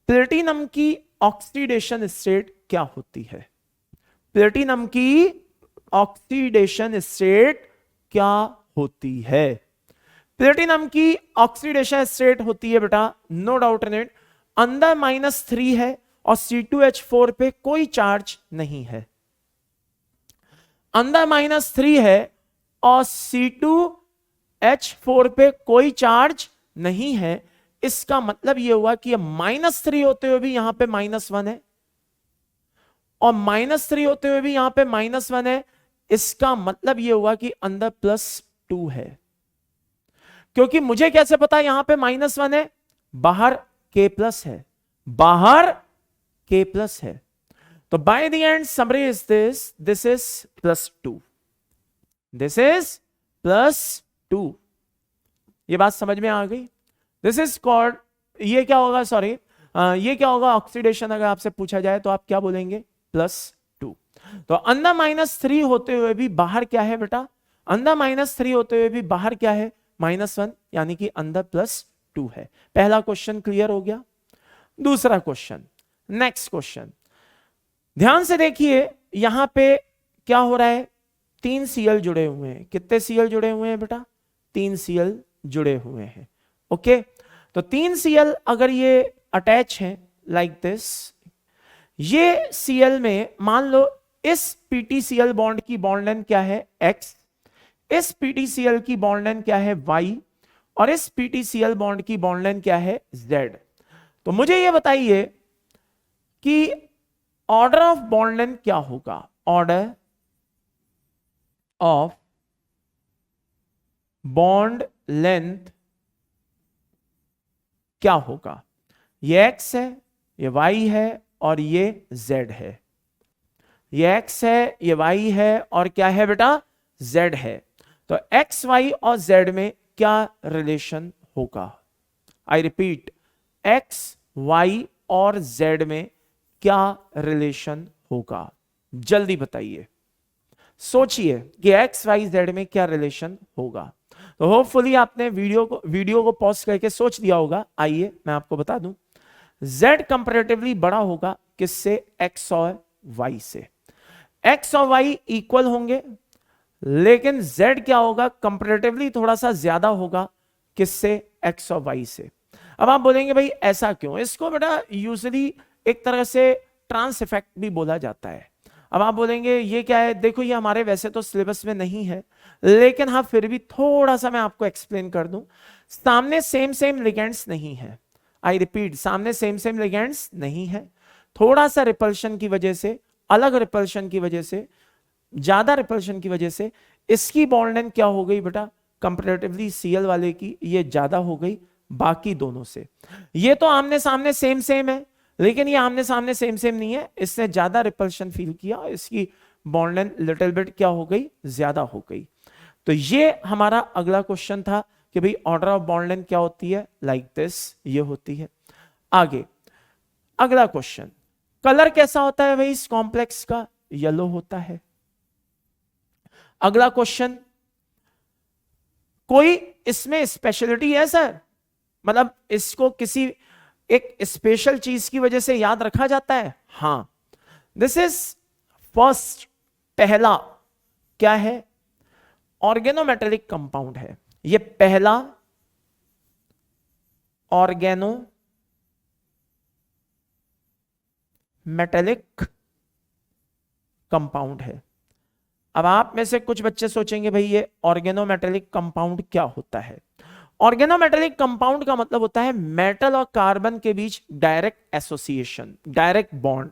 प्लेटिनम की ऑक्सीडेशन स्टेट क्या होती है? प्लेटिनम की ऑक्सीडेशन स्टेट क्या होती है? प्लेटिनम की ऑक्सीडेशन स्टेट होती है बेटा, नो डाउट इन इट, अंदर -3 है और C2H4 पे कोई चार्ज नहीं है। अंदर -3 है और C2H4 पे कोई चार्ज नहीं है। इसका मतलब यह हुआ कि -3 होते हुए भी यहां पे -1 है और -3 होते हुए भी यहां पे -1 है। इसका मतलब यह हुआ कि अंदर +2 है। क्योंकि मुझे कैसे पता यहां पे -1 है, बाहर K+ है, बाहर K+ है। तो by the end summary is this is +2, this is +2। ये बात समझ में आ गई? दिस इज कॉल्ड, ये क्या होगा, सॉरी ये क्या होगा ऑक्सीडेशन, अगर आपसे पूछा जाए तो आप क्या बोलेंगे, +2। तो अंदर -3 होते हुए भी बाहर क्या है बेटा, अंदर -3 होते हुए भी बाहर क्या है, -1, यानी कि अंदर +2 है। पहला क्वेश्चन क्लियर हो गया। दूसरा क्वेश्चन, नेक्स्ट क्वेश्चन, ध्यान से देखिए यहां पे क्या हो रहा है, 3 Cl जुड़े हुए हैं। कितने Cl जुड़े हुए हैं बेटा, 3 Cl जुड़े हुए हैं। ओके, तो 3 Cl अगर ये अटैच हैं लाइक दिस, ये Cl में मान लो इस PTCl बॉन्ड की बॉन्ड लेंथ क्या है, x, इस PTCl की बॉन्ड लेंथ क्या है, y, और इस PTCl बॉन्ड की बॉन्ड लेंथ क्या है, z। तो मुझे ये बताइए कि ऑर्डर ऑफ बॉन्ड लेंथ क्या होगा, ऑर्डर ऑफ बॉन्ड लेंथ क्या होगा? ये x है, ये y है और ये z है। ये x है, ये y है और क्या है बेटा, z है। तो x, y और z में क्या रिलेशन होगा? आई रिपीट, x, y और z में क्या रिलेशन होगा? जल्दी बताइए, सोचिए कि x, y, z में क्या रिलेशन होगा। तो होपफुली आपने वीडियो को पॉज करके सोच लिया होगा। आइए मैं आपको बता दूं, z कंपैरेटिवली बड़ा होगा किससे, x और y से। x और y इक्वल होंगे, लेकिन z क्या होगा, कंपैरेटिवली थोड़ा सा ज्यादा होगा किससे, x और y से। अब आप बोलेंगे भाई ऐसा क्यों? इसको बेटा यूजुअली एक तरह से ट्रांस इफेक्ट भी बोला जाता है। अब आप बोलेंगे ये क्या है? देखो ये हमारे वैसे तो सिलेबस में नहीं है, लेकिन हाँ फिर भी थोड़ा सा मैं आपको एक्सप्लेन कर दूं। सामने सेम लिगेंड्स नहीं है, आई रिपीट, सामने सेम लिगेंड्स नहीं है। थोड़ा सा रिपल्शन की वजह से, अलग रिपल्शन की वजह से, ज्यादा रिपल्शन की वजह से इसकी बॉन्ड लेंथ क्या हो गई बेटा, कंपैरेटिवली Cl वाले की ये ज्यादा हो गई, बाकी दोनों से। ये तो आमने सामने सेम सेम है, लेकिन ये आमने सामने सेम सेम नहीं है, इसने ज्यादा रिपल्शन फील किया, इसकी बॉन्ड लेंथ लिटिल बिट क्या हो गई, ज्यादा हो गई। तो ये हमारा अगला क्वेश्चन था कि भाई ऑर्डर ऑफ बॉन्ड लेंथ क्या होती है, लाइक दिस, ये होती है। आगे अगला क्वेश्चन, कलर कैसा होता है भाई इस कॉम्प्लेक्स का, येलो होता है। अगला क्वेश्चन, कोई इसमें स्पेशलिटी है सर, मतलब इसको किसी एक स्पेशल चीज की वजह से याद रखा जाता है? हां, दिस इज फर्स्ट, पहला क्या है, ऑर्गेनोमेटेलिक कंपाउंड है। ये पहला ऑर्गेनोमेटेलिक कंपाउंड है। अब आप में से कुछ बच्चे सोचेंगे भाई ये ऑर्गेनोमेटेलिक कंपाउंड क्या होता है? ऑर्गेनोमेटेलिक कंपाउंड का मतलब होता है मेटल और कार्बन के बीच डायरेक्ट एसोसिएशन, डायरेक्ट बॉन्ड।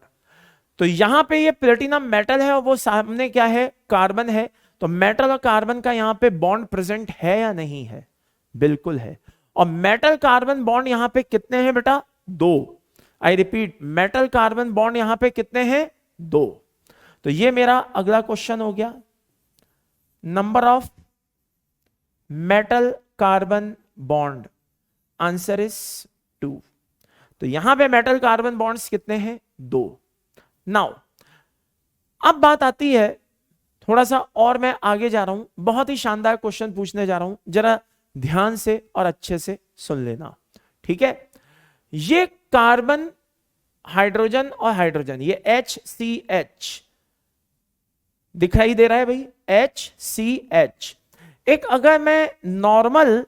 तो यहां पे ये प्लेटिनम मेटल है और वो सामने क्या है, कार्बन है। तो मेटल और कार्बन का यहां पे बॉन्ड प्रेजेंट है या नहीं है? बिल्कुल है। और मेटल कार्बन बॉन्ड यहां पे कितने हैं बेटा? 2। I repeat, metal carbon bond यहां पे कितने हैं? 2। तो ये मेरा अगला क्वेश्चन हो गया, number of metal carbon bond, answer is 2। तो यहां पे मेटल कार्बन बॉन्ड्स कितने हैं? 2। नाउ अब बात आती है, थोड़ा सा और मैं आगे जा रहा हूं, बहुत ही शानदार क्वेश्चन पूछने जा रहा हूं, जरा ध्यान से और अच्छे से सुन लेना, ठीक है? ये कार्बन, हाइड्रोजन और हाइड्रोजन, ये HCH दिखाई दे रहा है भाई, HCH। एक अगर मैं नॉर्मल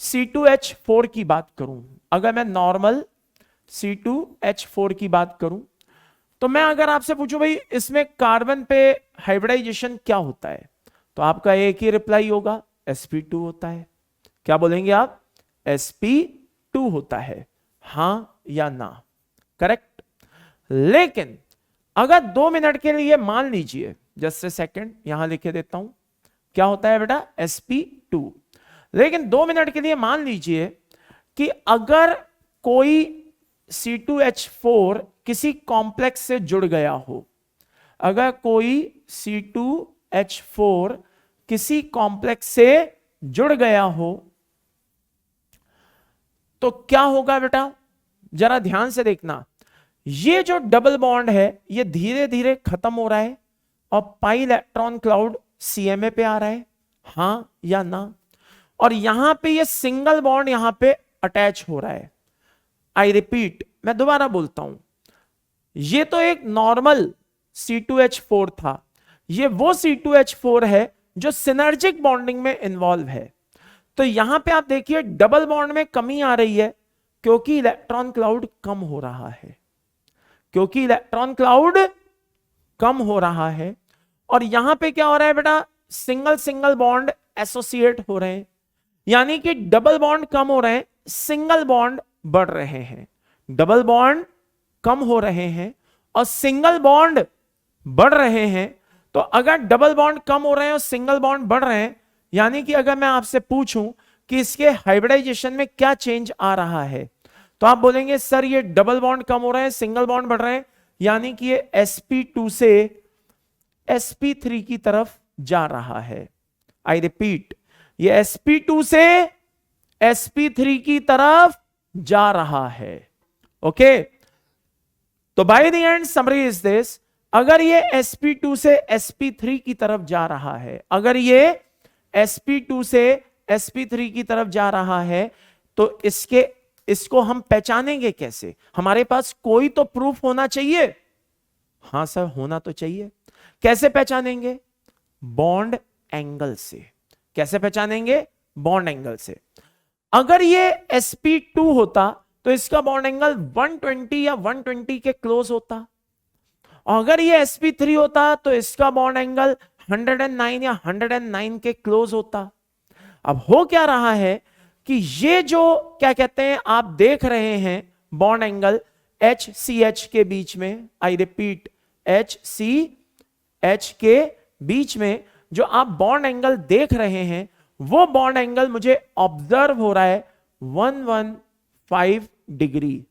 C2H4 की बात करूं, अगर मैं नॉर्मल C2H4 की बात करूं, तो मैं अगर आपसे पूछूं भाई इसमें कार्बन पे हाइब्रिडाइजेशन क्या होता है, तो आपका एक ही रिप्लाई होगा, sp2 होता है। क्या बोलेंगे आप? sp2 होता है, हां या ना? करेक्ट। लेकिन अगर 2 मिनट के लिए मान लीजिए, जस्ट ए सेकेंड यहां लिखे देता हूं, क्या होता है बेटा? sp2। लेकिन 2 मिनट के लिए मान लीजिए कि अगर कोई C2H4 किसी कॉम्प्लेक्स से जुड़ गया हो, अगर कोई C2H4 किसी कॉम्प्लेक्स से जुड़ गया हो, तो क्या होगा बेटा? जरा ध्यान से देखना, ये जो डबल बॉन्ड है ये धीरे धीरे खत्म हो रहा है और पाई इलेक्ट्रॉन क्लाउड CMA पे आ रहा है, हां या ना? और यहां पे ये सिंगल बॉन्ड यहां पे अटैच हो रहा है। आई रिपीट, मैं दोबारा बोलता हूं, ये तो एक नॉर्मल C2H4 था, ये वो C2H4 है जो सिनर्जिक बॉन्डिंग में इन्वॉल्व है। तो यहां पे आप देखिए डबल बॉन्ड में कमी आ रही है क्योंकि इलेक्ट्रॉन क्लाउड कम हो रहा है, क्योंकि इलेक्ट्रॉन क्लाउड कम हो रहा है। और यहां पे क्या हो रहा है बेटा? सिंगल सिंगल बॉन्ड एसोसिएट हो रहे हैं, यानी कि डबल बॉन्ड कम हो रहे हैं, सिंगल बॉन्ड बढ़ रहे हैं। डबल बॉन्ड कम हो रहे हैं और सिंगल बॉन्ड बढ़ रहे हैं। तो अगर डबल बॉन्ड कम हो रहे हैं और सिंगल बॉन्ड बढ़ रहे हैं, यानी कि अगर मैं आपसे पूछूं कि इसके हाइब्रिडाइजेशन में क्या चेंज आ रहा है, तो आप बोलेंगे सर ये डबल बॉन्ड कम हो रहे हैं, सिंगल बॉन्ड बढ़ रहे हैं, यानी कि ये sp2 से sp3 की तरफ जा रहा है। आई रिपीट, ये sp2 से sp3 की तरफ जा रहा है। ओके, तो by the end summary is this, अगर ये sp2 से sp3 की तरफ जा रहा है, अगर ये sp2 से sp3 की तरफ जा रहा है, तो इसको हम पहचानेंगे कैसे? हमारे पास कोई तो प्रूफ होना चाहिए। हां सर, होना तो चाहिए। कैसे पहचानेंगे? बॉन्ड एंगल से। कैसे पहचानेंगे? बॉन्ड एंगल से। अगर ये sp2 होता तो इसका बॉन्ड एंगल 120 या 120 के क्लोज होता, और अगर ये sp3 होता तो इसका बॉन्ड एंगल 109 या 109 के क्लोज होता। अब हो क्या रहा है कि ये जो क्या कहते हैं आप देख रहे हैं बॉन्ड एंगल HCH के बीच में, आई रिपीट HCH के बीच में जो आप बॉन्ड एंगल देख रहे हैं, वो बॉन्ड एंगल मुझे ऑब्जर्व हो रहा है 115 डिग्री।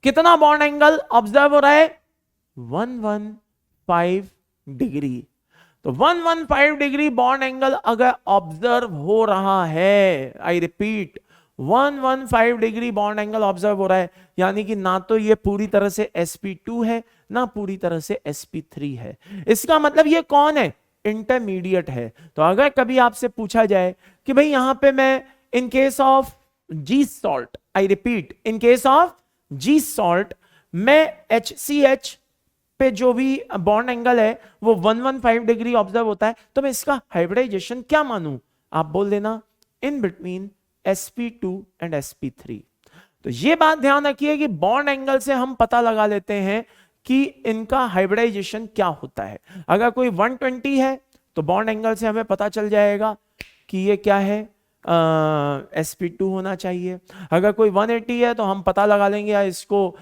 कितना बॉन्ड एंगल ऑब्जर्व हो रहा है? 115 डिग्री। तो 115 डिग्री बॉन्ड एंगल अगर ऑब्जर्व हो रहा है, I repeat 115 degree bond angle observe हो रहा है, यानी कि ना तो ये पूरी तरह से sp2 है ना पूरी तरह से sp3 है। इसका मतलब ये कौन है? इंटरमीडिएट है। तो अगर कभी आपसे पूछा जाए कि भाई यहां पे मैं in case of G salt, I repeat in case of G salt, मैं HCH पे जो भी बॉन्ड एंगल है वो 115 डिग्री ऑब्जर्व होता है, तो मैं इसका हाइब्रिडाइजेशन क्या मानूं? आप बोल देना in between sp2 and sp3। तो ये बात ध्यान रखिए कि बॉन्ड एंगल से हम पता लगा लेते हैं कि इनका हाइब्रिडाइजेशन क्या होता है। अगर कोई 120 है तो बॉन्ड एंगल से हमें पता चल जाएगा कि ये क्या है, sp2 होना चाहिए। अगर कोई 180 है तो हम पता लगा लेंगे या इसको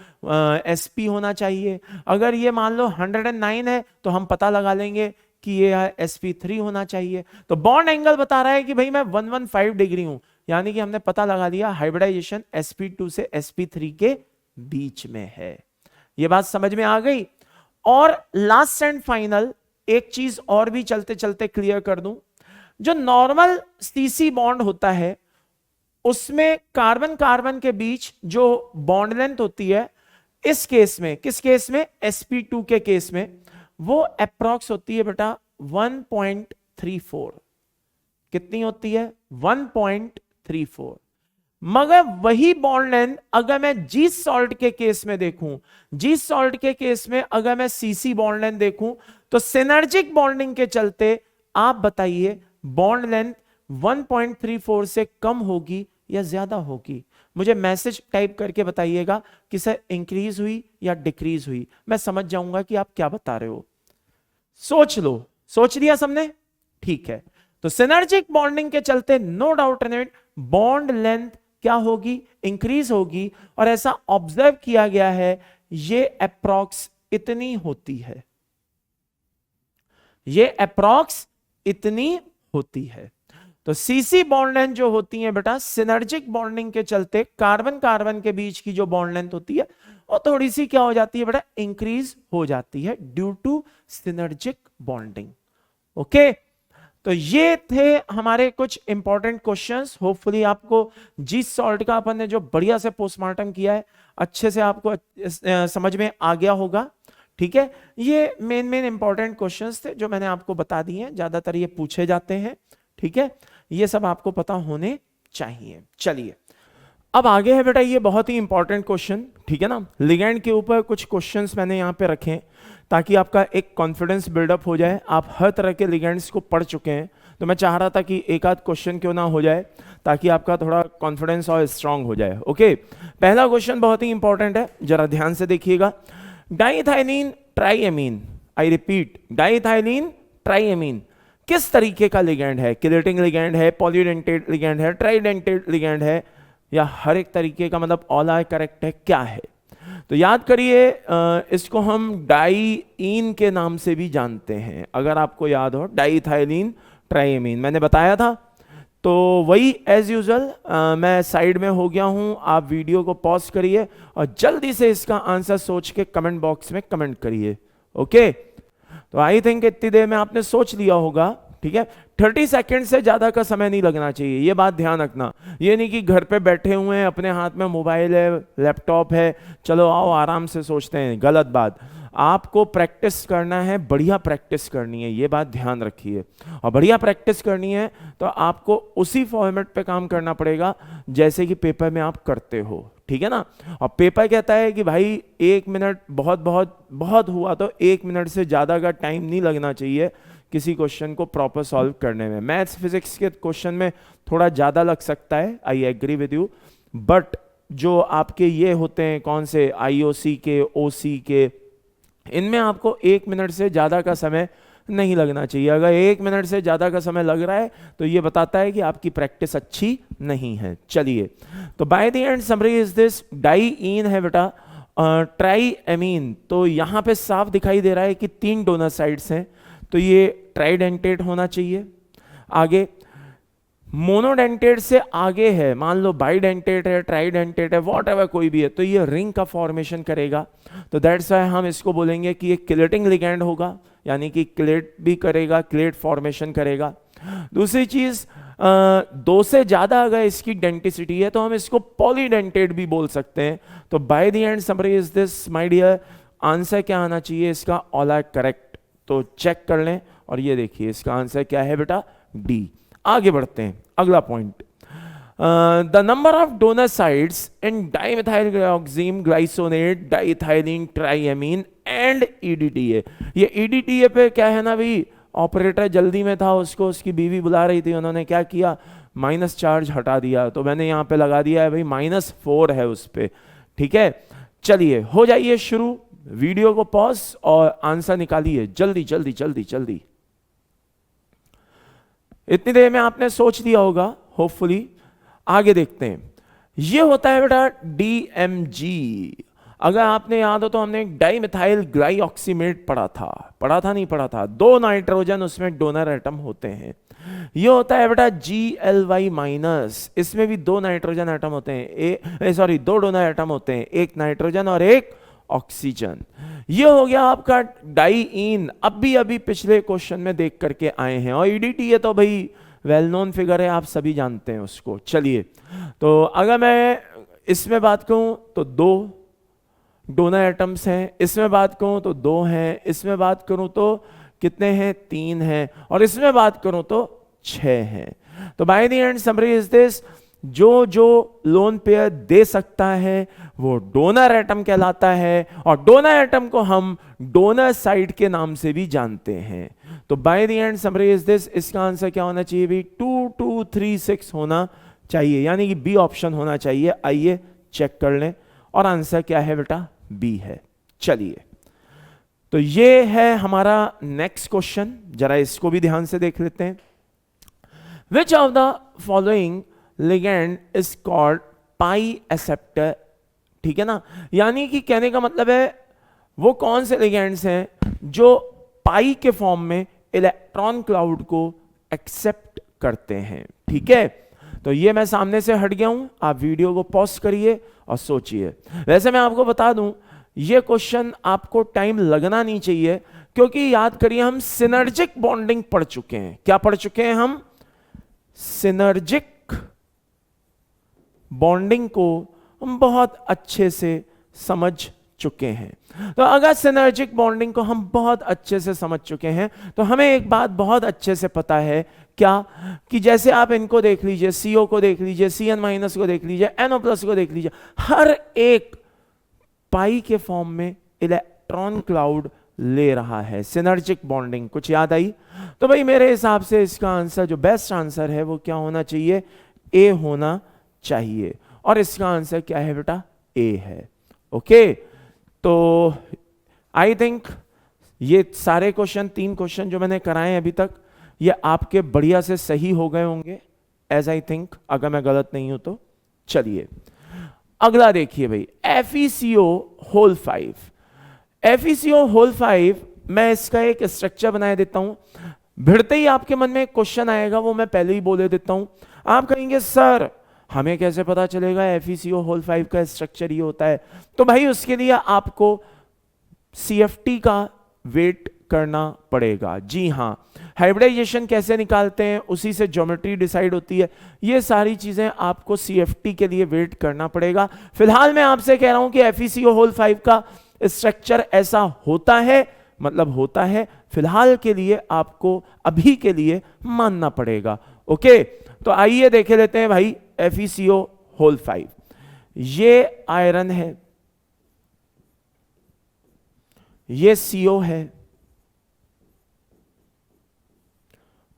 sp होना चाहिए। अगर ये मान लो 109 है तो हम पता लगा लेंगे कि ये sp3 होना चाहिए। तो बॉन्ड एंगल बता रहा है कि भाई मैं 115 डिग्री हूं, यानी कि हमने पता लगा लिया हाइब्रिडाइजेशन sp2 से sp3 के बीच में है। ये बात समझ में आ गई। और लास्ट एंड फाइनल एक चीज और भी चलते चलते क्लियर कर दूं, जो नॉर्मल सीसी बॉन्ड होता है उसमें कार्बन कार्बन के बीच जो बॉन्ड लेंथ होती है, इस केस में, किस केस में? sp2 के केस में, वो अप्रॉक्स होती है बेटा 1.34। कितनी होती है? 1.34। मगर वही बॉन्ड लेंथ अगर मैं जी सॉल्ट के केस में देखूं, जी सॉल्ट के केस में अगर मैं सीसी बॉन्ड लेंथ देखूं, तो सिनर्जिक बॉन्डिंग के चलते आप बताइए बॉन्ड लेंथ 1.34 से कम होगी या ज्यादा होगी? मुझे मैसेज टाइप करके बताइएगा कि सर इंक्रीज हुई या डिक्रीज हुई, मैं समझ जाऊंगा कि आप क्या बता रहे हो। सोच लो, सोच लिया सबने? ठीक है। तो सिनर्जिक बॉन्डिंग के चलते no doubt in it bond length क्या होगी? इंक्रीज होगी। और ऐसा ऑब्जर्व किया गया है, ये अप्रॉक्स इतनी होती है, ये अप्रॉक्स इतनी होती है। तो सीसी बॉन्ड लेंथ जो होती है बेटा, सिनर्जिक बॉन्डिंग के चलते कार्बन कार्बन के बीच की जो बॉन्ड लेंथ होती है वो थोड़ी सी क्या हो जाती है बेटा? इंक्रीज हो जाती है due to synergic bonding. Okay, तो ये थे हमारे कुछ इंपॉर्टेंट क्वेश्चंस। होपफुली आपको जी सॉल्ट का अपन ने जो बढ़िया से पोस्टमार्टम किया है अच्छे से आपको समझ में आ गया होगा। ठीक है, ये मेन इंपॉर्टेंट क्वेश्चंस थे जो मैंने आपको बता दिए हैं, ज्यादातर ये पूछे जाते हैं। ठीक है, ये सब आपको पता होने चाहिए। चलिए अब आगे है बेटा, ये बहुत ही इंपॉर्टेंट क्वेश्चन, ठीक है ना। लिगैंड के ऊपर कुछ क्वेश्चंस मैंने यहाँ पे रखे हैं ताकि आपका एक कॉन्फिडेंस बिल्डअप हो जाए। आप हर तरह के लिगैंड्स को पढ़ चुके हैं, तो मैं चाह रहा था कि एक आध क्वेश्चन क्यों ना हो जाए ताकि आपका थोड़ा कॉन्फिडेंस और स्ट्रांग हो जाए। ओके, पहला क्वेश्चन बहुत ही इंपॉर्टेंट है, जरा ध्यान से देखिएगा। डाइइथाइलीन ट्राइएमीन, आई रिपीट डाइइथाइलीन ट्राइएमीन किस तरीके का लिगैंड है? किलेटिंग लिगैंड है, पॉलीडेंटेट लिगैंड है, ट्राइडेंटेट लिगैंड है, या हर एक तरीके का, मतलब ऑल आर करेक्ट है, क्या है? तो याद करिए, इसको हम डाइईन के नाम से भी जानते हैं। अगर आपको याद हो, डाइइथाइलीन ट्राइएमीन मैंने बताया था। तो वही एज यूजुअल मैं साइड में हो गया हूं, आप वीडियो को पॉज करिए और जल्दी से इसका आंसर सोच के कमेंट बॉक्स में कमेंट करिए। ओके, तो आई थिंक इतनी देर में आपने सोच लिया होगा। ठीक है, 30 सेकंड से ज्यादा का समय नहीं लगना चाहिए, ये बात ध्यान रखना। ये नहीं कि घर पे बैठे हुए हैं, अपने हाथ में मोबाइल है, लैपटॉप है, चलो आओ आराम से सोचते हैं, गलत बात। आपको प्रैक्टिस करना है, बढ़िया प्रैक्टिस करनी है, ये बात ध्यान रखिए। और बढ़िया प्रैक्टिस करनी है तो आपको उसी फॉर्मेट पे काम करना पड़ेगा जैसे कि पेपर में आप करते हो, ठीक है ना। और पेपर कहता है कि भाई 1 मिनट बहुत बहुत बहुत हुआ तो 1 मिनट से ज़्यादा का टाइम नहीं लगना चाहिए किसी क्वेश्चन को प्रॉपर सॉल्व करने में। मैथ्स फिजिक्स के क्वेश्चन में थोड़ा ज़्यादा लग सकता है, I agree with you, but जो आपके ये होते हैं कौन से, आईओसी के, ओसी के, इनमें आपको 1 मिनट से ज़्यादा का समय नहीं लगना चाहिए। अगर 1 मिनट से ज़्यादा का समय लग रहा है तो ये बताता है कि आपकी प्रैक्टिस अच्छी नहीं है। चलिए, तो by the end summary is this, diene है बेटा ट्राइएमीन। तो यहाँ पे साफ दिखाई दे रहा है कि 3 डोनर साइड्स हैं, तो ये ट्राइडेंटेट होना चाहिए। आगे मोनोडेंटेट से आगे है, मान लो बाइडेंटेट है, ट्राइडेंटेट है, वॉटएवर कोई भी है, तो ये रिंग का फॉर्मेशन करेगा। तो दैट्स व्हाई हम इसको बोलेंगे कि ये किलेटिंग लिगैंड होगा, यानी कि किलेट भी करेगा, किलेट फॉर्मेशन करेगा। दूसरी चीज, दो से ज्यादा अगर इसकी डेंटिसिटी है तो हम इसको पॉलीडेंटेट भी बोल सकते हैं। तो by the end summary is this my dear, answer क्या आना चाहिए इसका, ऑल आर करेक्ट। तो चेक कर लें और ये देखिए इसका आंसर क्या है बेटा, डी। आगे बढ़ते हैं, अगला point, the number of donor sites in dimethyl glycinate diethylene triamine and EDTA. ये ईडीटीए पे क्या है ना भाई, ऑपरेटर जल्दी में था, उसको उसकी बीवी बुला रही थी, उन्होंने क्या किया, माइनस चार्ज हटा दिया, तो मैंने यहां पे लगा दिया है भाई -4 है उस पे। ठीक है, चलिए हो जाइए शुरू, वीडियो को पॉज और आंसर निकालिए जल्दी जल्दी जल्दी जल्दी। इतनी देर में आपने सोच लिया होगा होपफुली। आगे देखते हैं, ये होता है बेटा DMG। अगर आपने याद हो तो हमने डाइमेथाइल ग्लाइऑक्सीमेट पढ़ा था नहीं पढ़ा था, 2 नाइट्रोजन उसमें डोनर एटम होते हैं। ये होता है बेटा GLY-, इसमें भी 2 नाइट्रोजन एटम होते हैं, 2 डोनर एटम होते हैं, एक नाइट्रोजन और एक ऑक्सीजन। ये हो गया आपका डाइईन, अभी पिछले क्वेश्चन में देख करके आए हैं। और ईडीटी तो भाई वेल नोन फिगर है, आप सभी जानते हैं उसको। चलिए, तो अगर मैं इसमें बात कहूं तो 2 डोनर एटम्स हैं, इसमें बात करूं तो 2 हैं, इसमें बात करूं तो कितने हैं, 3 हैं, और इसमें बात करूं तो 6 हैं। तो by the end summary is this, जो लोन पेयर दे सकता है वो डोनर एटम कहलाता है, और डोनर एटम को हम डोनर साइट के नाम से भी जानते हैं। तो by the end summary is this, इसका आंसर क्या होना चाहिए भी, 2 2 3 6 होना चाहिए, यानी कि बी ऑप्शन होना चाहिए। आइए चेक कर लें, और आंसर क्या है बेटा, बी है। चलिए, तो ये है हमारा नेक्स्ट क्वेश्चन, जरा इसको भी ध्यान से देख लेते हैं। Which of the following ligand is called pi acceptor. ठीक है ना, यानी कि कहने का मतलब है वो कौन से लिगेंड्स हैं जो पाई के फॉर्म में इलेक्ट्रॉन क्लाउड को एक्सेप्ट करते हैं। ठीक है, तो ये मैं सामने से हट गया हूं, आप वीडियो को पॉज करिए और सोचिए। वैसे मैं आपको बता दूं, ये क्वेश्चन आपको टाइम लगना नहीं चाहिए, क्योंकि याद करिए हम सिनर्जिक बॉन्डिंग पढ़ चुके हैं। क्या पढ़ चुके हैं हम, सिनर्जिक बॉन्डिंग को हम बहुत अच्छे से समझ चुके हैं। तो अगर सिनर्जिक बॉन्डिंग को हम बहुत अच्छे से समझ चुके हैं तो हमें एक बात बहुत अच्छे से पता है, क्या, कि जैसे आप इनको देख लीजिए, CO को देख लीजिए, CN- को देख लीजिए, NO+ को देख लीजिए, हर एक पाई के फॉर्म में इलेक्ट्रॉन क्लाउड ले रहा है। सिनर्जिक बॉन्डिंग कुछ याद आई? तो भाई मेरे हिसाब से इसका आंसर, जो बेस्ट आंसर है वो क्या होना चाहिए, ए होना चाहिए। और इसका आंसर क्या है बेटा, ए है। ओके, तो आई थिंक ये सारे क्वेश्चन, 3 क्वेश्चन जो मैंने कराए अभी तक, ये आपके बढ़िया से सही हो गए होंगे, एज आई थिंक, अगर मैं गलत नहीं हूं तो। चलिए अगला देखिए भाई, FeCO होल 5। FeCO होल 5, मैं इसका एक स्ट्रक्चर बना देता हूं। भिड़ते ही आपके मन में एक क्वेश्चन आएगा, वो मैं पहले ही बोले देता हूं। आप कहेंगे सर हमें कैसे पता चलेगा FeCO होल 5 का स्ट्रक्चर ये होता है? तो भाई उसके लिए आपको CFT का वेट करना पड़ेगा। जी हां, हाइब्रिडाइजेशन कैसे निकालते हैं, उसी से ज्योमेट्री डिसाइड होती है। ये सारी चीजें आपको CFT के लिए वेट करना पड़ेगा। फिलहाल मैं आपसे कह रहा हूं कि FeCO होल 5 का स्ट्रक्चर ऐसा होता है, मतलब होता है, फिलहाल के लिए आपको अभी के लिए मानना पड़ेगा। ओके, तो आइए देखे लेते हैं भाई FeCO होल 5। ये आयरन है, ये CO है,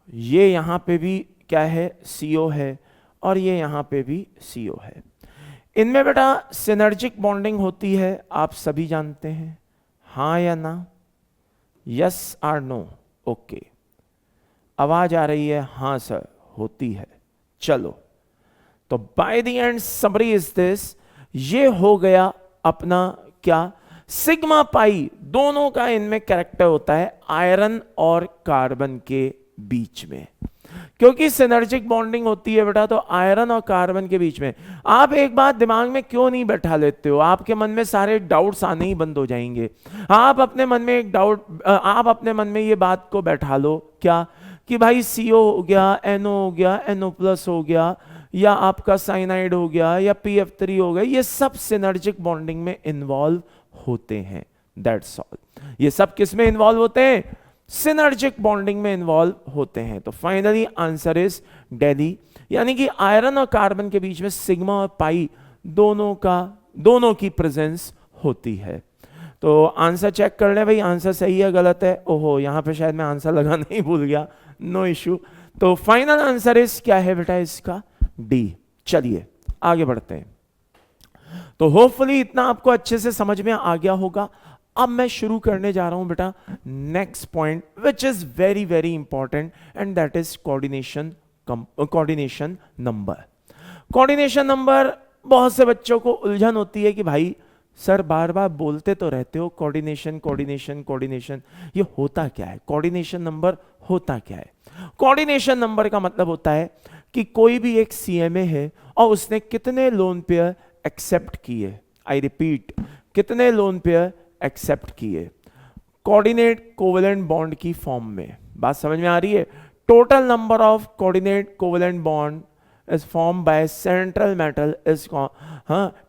ये यहां पे भी क्या है, CO है, और ये यहां पे भी CO है। इनमें बेटा सिनर्जिक बॉन्डिंग होती है, आप सभी जानते हैं, हां या ना, यस और नो? ओके, आवाज आ रही है, हां सर होती है। चलो, तो by the end summary is this, ये हो गया अपना क्या, सिग्मा पाई। दोनों का इनमें कैरेक्टर होता है आयरन और कार्बन के बीच में। क्योंकि सिनर्जिक बॉन्डिंग होती है बेटा, तो आयरन और कार्बन के बीच में। आप एक बात दिमाग में क्यों नहीं बैठा लेते हो? आपके मन में सारे डाउट्स आने ही बंद हो जाएंगे। आप अपने मन में आप अपने मन में ये बात को बैठा लो क्या, कि भाई CO हो गया, NO हो गया, NO+ हो गया, या आपका साइनाइड हो गया, या PF3 हो गया, ये सब सिनर्जिक बॉन्डिंग में इन्वॉल्व होते हैं। That's all. ये सब किस में इन्वॉल्व होते हैं? सिनर्जिक बॉन्डिंग में इन्वॉल्व होते हैं। तो फाइनली आंसर इज दिल्ली, यानी कि आयरन और कार्बन के बीच में सिग्मा और पाई दोनों की प्रेजेंस होती है। तो आंसर चेक कर ले भाई, आंसर सही है गलत है। ओहो, यहां पे शायद मैं आंसर लगाना ही भूल गया, नो इशू। तो फाइनल आंसर इज क्या है बेटा इसका? डी। चलिए आगे बढ़ते हैं। तो होपफुली इतना आपको अच्छे से समझ में आ गया होगा। अब मैं शुरू करने जा रहा हूं बेटा next point, which is very very important, and that is coordination number. Coordination number, बहुत से बच्चों को उलझन होती है कि भाई सर बार बार बोलते तो रहते हो कोऑर्डिनेशन कोऑर्डिनेशन कोऑर्डिनेशन, ये होता क्या है? कोऑर्डिनेशन नंबर होता क्या है? कोऑर्डिनेशन नंबर का मतलब होता है कि कोई भी एक CMA है और उसने कितने लोन पेयर एक्सेप्ट किए। आई रिपीट, कितने लोन पेयर एक्सेप्ट किए कोऑर्डिनेट कोवेलेंट बॉन्ड की फॉर्म में। बात समझ में आ रही है? Total number of coordinate covalent bond is formed by central metal is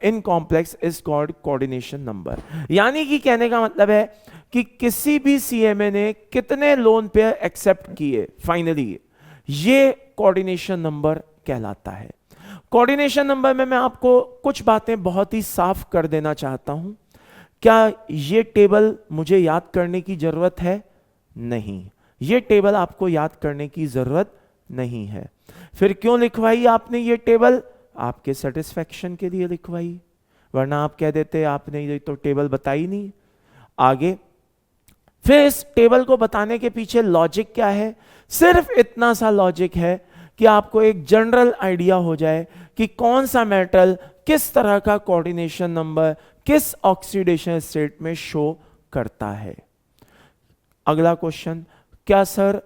in complex is called coordination number। यानी कि कहने का मतलब है कि किसी भी CMA ने कितने लोन पेयर एक्सेप्ट किए, फाइनली ये कोऑर्डिनेशन नंबर कहलाता है। कोऑर्डिनेशन नंबर में मैं आपको कुछ बातें बहुत ही साफ कर देना चाहता हूं। क्या ये टेबल मुझे याद करने की जरूरत है? नहीं, ये टेबल आपको याद करने की जरूरत नहीं है। फिर क्यों लिखवाई आपने ये टेबल? आपके सेटिस्फेक्शन के लिए लिखवाई, वरना आप कह देते आपने ये तो टेबल बताई नहीं। आगे फिर इस टेबल को बताने के पीछे लॉजिक क्या है? सिर्फ इतना सा लॉजिक है कि आपको एक जनरल आइडिया हो जाए कि कौन सा मेटल किस तरह का कोऑर्डिनेशन नंबर किस ऑक्सीडेशन स्टेट में शो करता है। अगला क्वेश्चन, क्या सर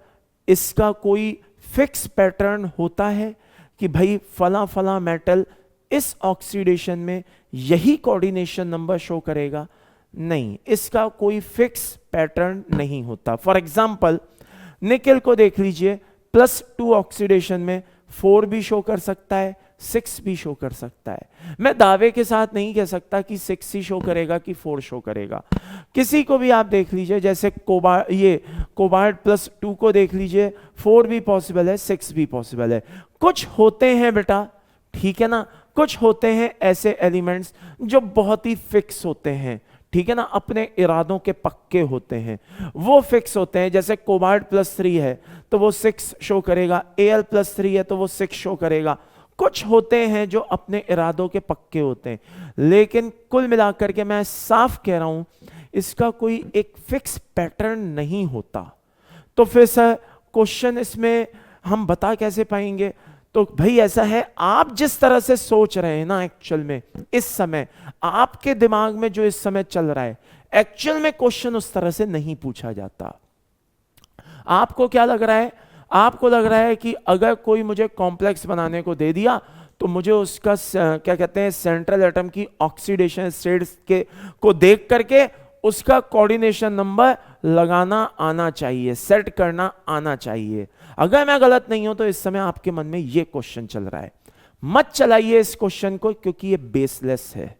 इसका कोई फिक्स पैटर्न होता है कि भाई फला फला मेटल इस ऑक्सीडेशन में यही कोऑर्डिनेशन नंबर शो करेगा? नहीं, इसका कोई फिक्स पैटर्न नहीं होता। फॉर एग्जांपल निकेल को देख लीजिए, +2 ऑक्सीडेशन में 4 भी शो कर सकता है, 6 भी शो कर सकता है। मैं दावे के साथ नहीं कह सकता कि 6 ही शो करेगा कि 4 शो करेगा। किसी को भी आप देख लीजिए, जैसे कोबाल्ट +2 को देख लीजिए, 4 भी पॉसिबल है, 6 भी पॉसिबल है। कुछ होते हैं बेटा, ठीक है ना, कुछ होते हैं ऐसे एलिमेंट्स जो बहुत ही फिक्स होते हैं, ठीक है ना, अपने इरादों के पक्के होते हैं, वो फिक्स होते हैं। जैसे कोबाल्ट +3 है तो वो 6 शो करेगा, Al +3 है तो वो 6 शो करेगा। कुछ होते हैं जो अपने इरादों के पक्के होते हैं, लेकिन कुल मिलाकर के मैं साफ कह रहा हूं इसका कोई एक फिक्स पैटर्न नहीं होता। तो फिर सर क्वेश्चन इसमें हम बता कैसे पाएंगे? तो भाई ऐसा है, आप जिस तरह से सोच रहे हैं ना, एक्चुअल में इस समय आपके दिमाग में जो इस समय चल रहा है, एक्चुअल में क्वेश्चन उस तरह से नहीं पूछा जाता। आपको क्या लग रहा है? आपको लग रहा है कि अगर कोई मुझे कॉम्प्लेक्स बनाने को दे दिया तो मुझे उसका क्या कहते हैं, सेंट्रल एटम की ऑक्सीडेशन स्टेट्स के को देख करके उसका कोऑर्डिनेशन नंबर लगाना आना चाहिए, सेट करना आना चाहिए। अगर मैं गलत नहीं हूं तो इस समय आपके मन में यह क्वेश्चन चल रहा है। मत चलाइए इस क्वेश्चन को, क्योंकि यह बेसलेस है।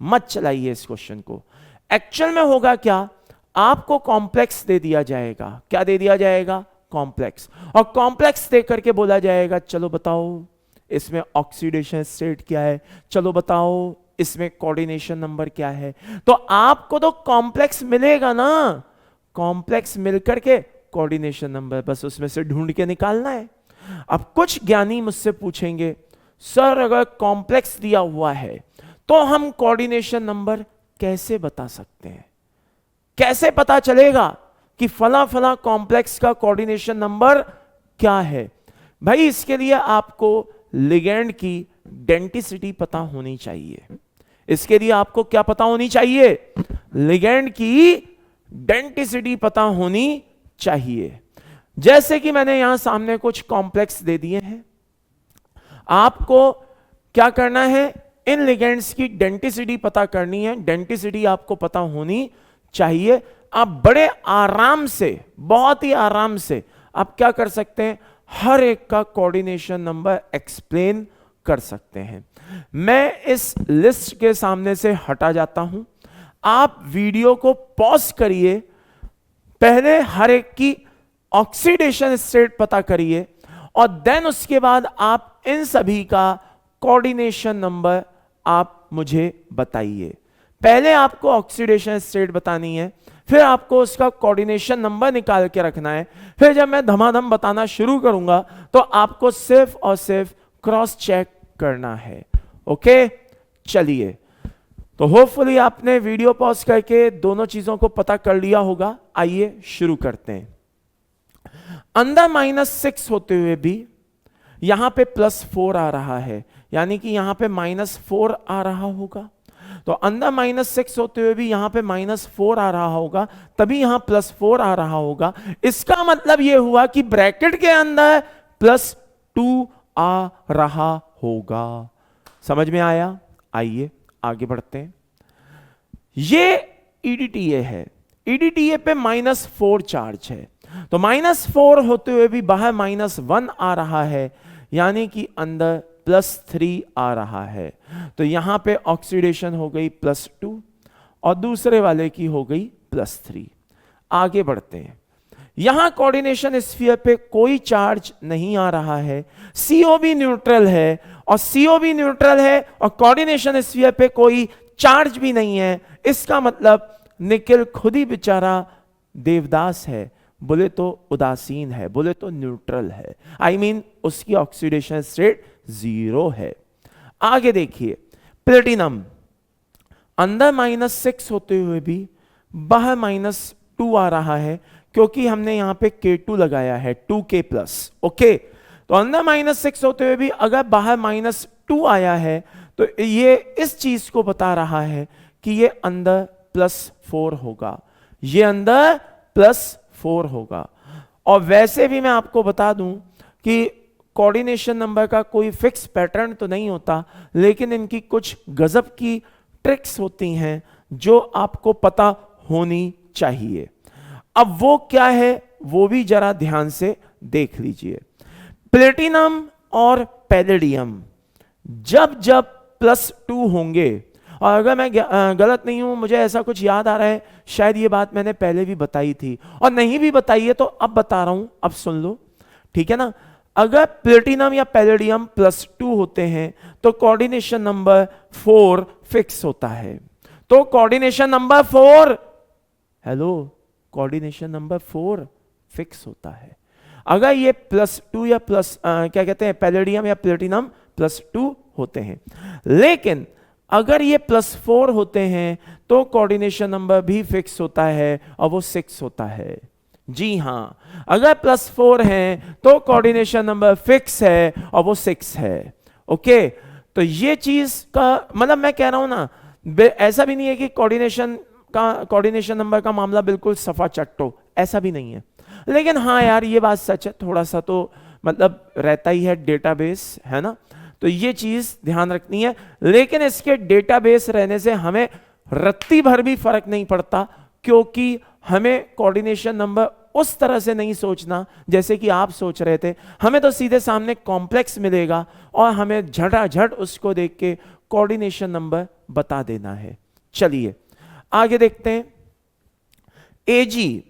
मत चलाइए इस क्वेश्चन को। एक्चुअल में होगा क्या, आपको कॉम्प्लेक्स दे दिया जाएगा। क्या दे दिया जाएगा? कॉम्प्लेक्स। और कॉम्प्लेक्स दे करके बोला जाएगा चलो बताओ इसमें ऑक्सीडेशन स्टेट क्या है, चलो बताओ इसमें कोऑर्डिनेशन नंबर क्या है। तो आपको तो कॉम्प्लेक्स मिलेगा ना, कॉम्प्लेक्स मिलकर के कोऑर्डिनेशन नंबर बस उसमें से ढूंढ के निकालना है। अब कुछ ज्ञानी मुझसे पूछेंगे सर अगर कॉम्प्लेक्स दिया हुआ है तो हम कोऑर्डिनेशन नंबर कैसे बता सकते हैं? कैसे पता चलेगा कि फला फला कॉम्प्लेक्स का कोऑर्डिनेशन नंबर क्या है? भाई इसके लिए आपको लिगेंड की डेंसिटी पता होनी चाहिए। इसके लिए आपको क्या पता होनी चाहिए? लिगेंड की डेंसिटी पता होनी चाहिए। जैसे कि मैंने यहां सामने कुछ कॉम्प्लेक्स दे दिए हैं, आपको क्या करना है, इन लिगेंड्स की डेंटिसिटी पता करनी है। डेंटिसिटी आपको पता होनी चाहिए। आप बड़े आराम से, बहुत ही आराम से आप क्या कर सकते हैं, हर एक का कोऑर्डिनेशन नंबर एक्सप्लेन कर सकते हैं। मैं इस लिस्ट के सामने से हटा जाता हूं, आप वीडियो को पॉज करिए, पहले हर एक की ऑक्सीडेशन स्टेट पता करिए और देन उसके बाद आप इन सभी का कोऑर्डिनेशन नंबर आप मुझे बताइए। पहले आपको ऑक्सीडेशन स्टेट बतानी है, फिर आपको उसका कोऑर्डिनेशन नंबर निकाल के रखना है। फिर जब मैं धमाधम बताना शुरू करूंगा तो आपको सिर्फ और सिर्फ क्रॉस चेक करना है। ओके, चलिए, तो होपफुली आपने वीडियो पॉज करके दोनों चीजों को पता कर लिया होगा। आइए शुरू करते हैं। अंदर -6 होते हुए भी यहां पे +4 आ रहा है, यानी कि यहां पे -4 आ रहा होगा। तो अंदर -6 होते हुए भी यहां पे -4 आ रहा होगा, तभी यहां +4 आ रहा होगा। इसका मतलब यह हुआ कि ब्रैकेट के अंदर +2 आ रहा होगा। समझ में आया? आइए आगे बढ़ते हैं। ये ईडीटीए है, ईडीटीए पे -4 चार्ज है, तो -4 होते हुए भी बाहर -1 आ रहा है, यानी कि अंदर +3 आ रहा है। तो यहां पे ऑक्सीडेशन हो गई +2 और दूसरे वाले की हो गई +3। आगे बढ़ते हैं। यहां कोऑर्डिनेशन स्फीयर पे कोई चार्ज नहीं आ रहा है, CO भी न्यूट्रल है, और CO भी न्यूट्रल है और कोऑर्डिनेशन स्फीयर पे कोई चार्ज भी नहीं है। इसका मतलब निकिल खुद ही बेचारा देवदास है, बोले तो उदासीन है, बोले तो न्यूट्रल है। I mean, उसकी ऑक्सीडेशन स्टेट 0 है। आगे देखिए, प्लेटिनम अंदर -6 होते हुए भी बाहर -2 आ रहा है, क्योंकि हमने यहां पे K2 लगाया है, 2K+। ओके, तो अंदर -6 होते हुए भी अगर बाहर -2 आया है तो ये इस चीज को बता रहा है कि ये अंदर +4 होगा, ये अंदर +4 होगा। और वैसे भी मैं आपको बता दूं कि कोऑर्डिनेशन नंबर का कोई फिक्स पैटर्न तो नहीं होता, लेकिन इनकी कुछ गजब की ट्रिक्स होती हैं जो आपको पता होनी चाहिए। अब वो क्या है वो भी जरा ध्यान से देख लीजिए। प्लेटिनम और पैलेडियम जब जब +2 होंगे, और अगर मैं गलत नहीं हूं, मुझे ऐसा कुछ याद आ रहा है, शायद ये बात मैंने पहले भी बताई थी, और नहीं भी बताई है तो अब बता रहा हूं, अब सुन लो, ठीक है ना। अगर प्लेटिनम या पैलेडियम +2 होते हैं तो कोऑर्डिनेशन नंबर 4 फिक्स होता है। तो coordination number 4, hello, coordination number 4 fix होता है। अगर ये +2 या क्या कहते हैं, पैलेडियम या प्लेटिनम +2 होते हैं, लेकिन अगर ये +4 होते हैं तो कोऑर्डिनेशन नंबर भी फिक्स होता है और वो 6 होता है। जी हां, अगर +4 है तो कोऑर्डिनेशन नंबर फिक्स है और वो 6 है। ओके, तो ये चीज का मतलब मैं कह रहा हूं ना, ऐसा भी नहीं है कि कोऑर्डिनेशन नंबर का मामला बिल्कुल सफा चट्टो, ऐसा भी नहीं है। लेकिन हाँ यार, ये बात सच है, थोड़ा सा तो मतलब रहता ही है, डेटाबेस है ना, तो ये चीज ध्यान रखनी है। लेकिन इसके डेटाबेस रहने से हमें रत्ती भर भी फर्क नहीं पड़ता, क्योंकि हमें कोऑर्डिनेशन नंबर उस तरह से नहीं सोचना जैसे कि आप सोच रहे थे। हमें तो सीधे सामने कॉम्प्लेक्स मिलेगा और हमें झटाझट उसको देख के कोऑर्डिनेशन नंबर बता देना है। चलिए आगे देखते हैं। एजी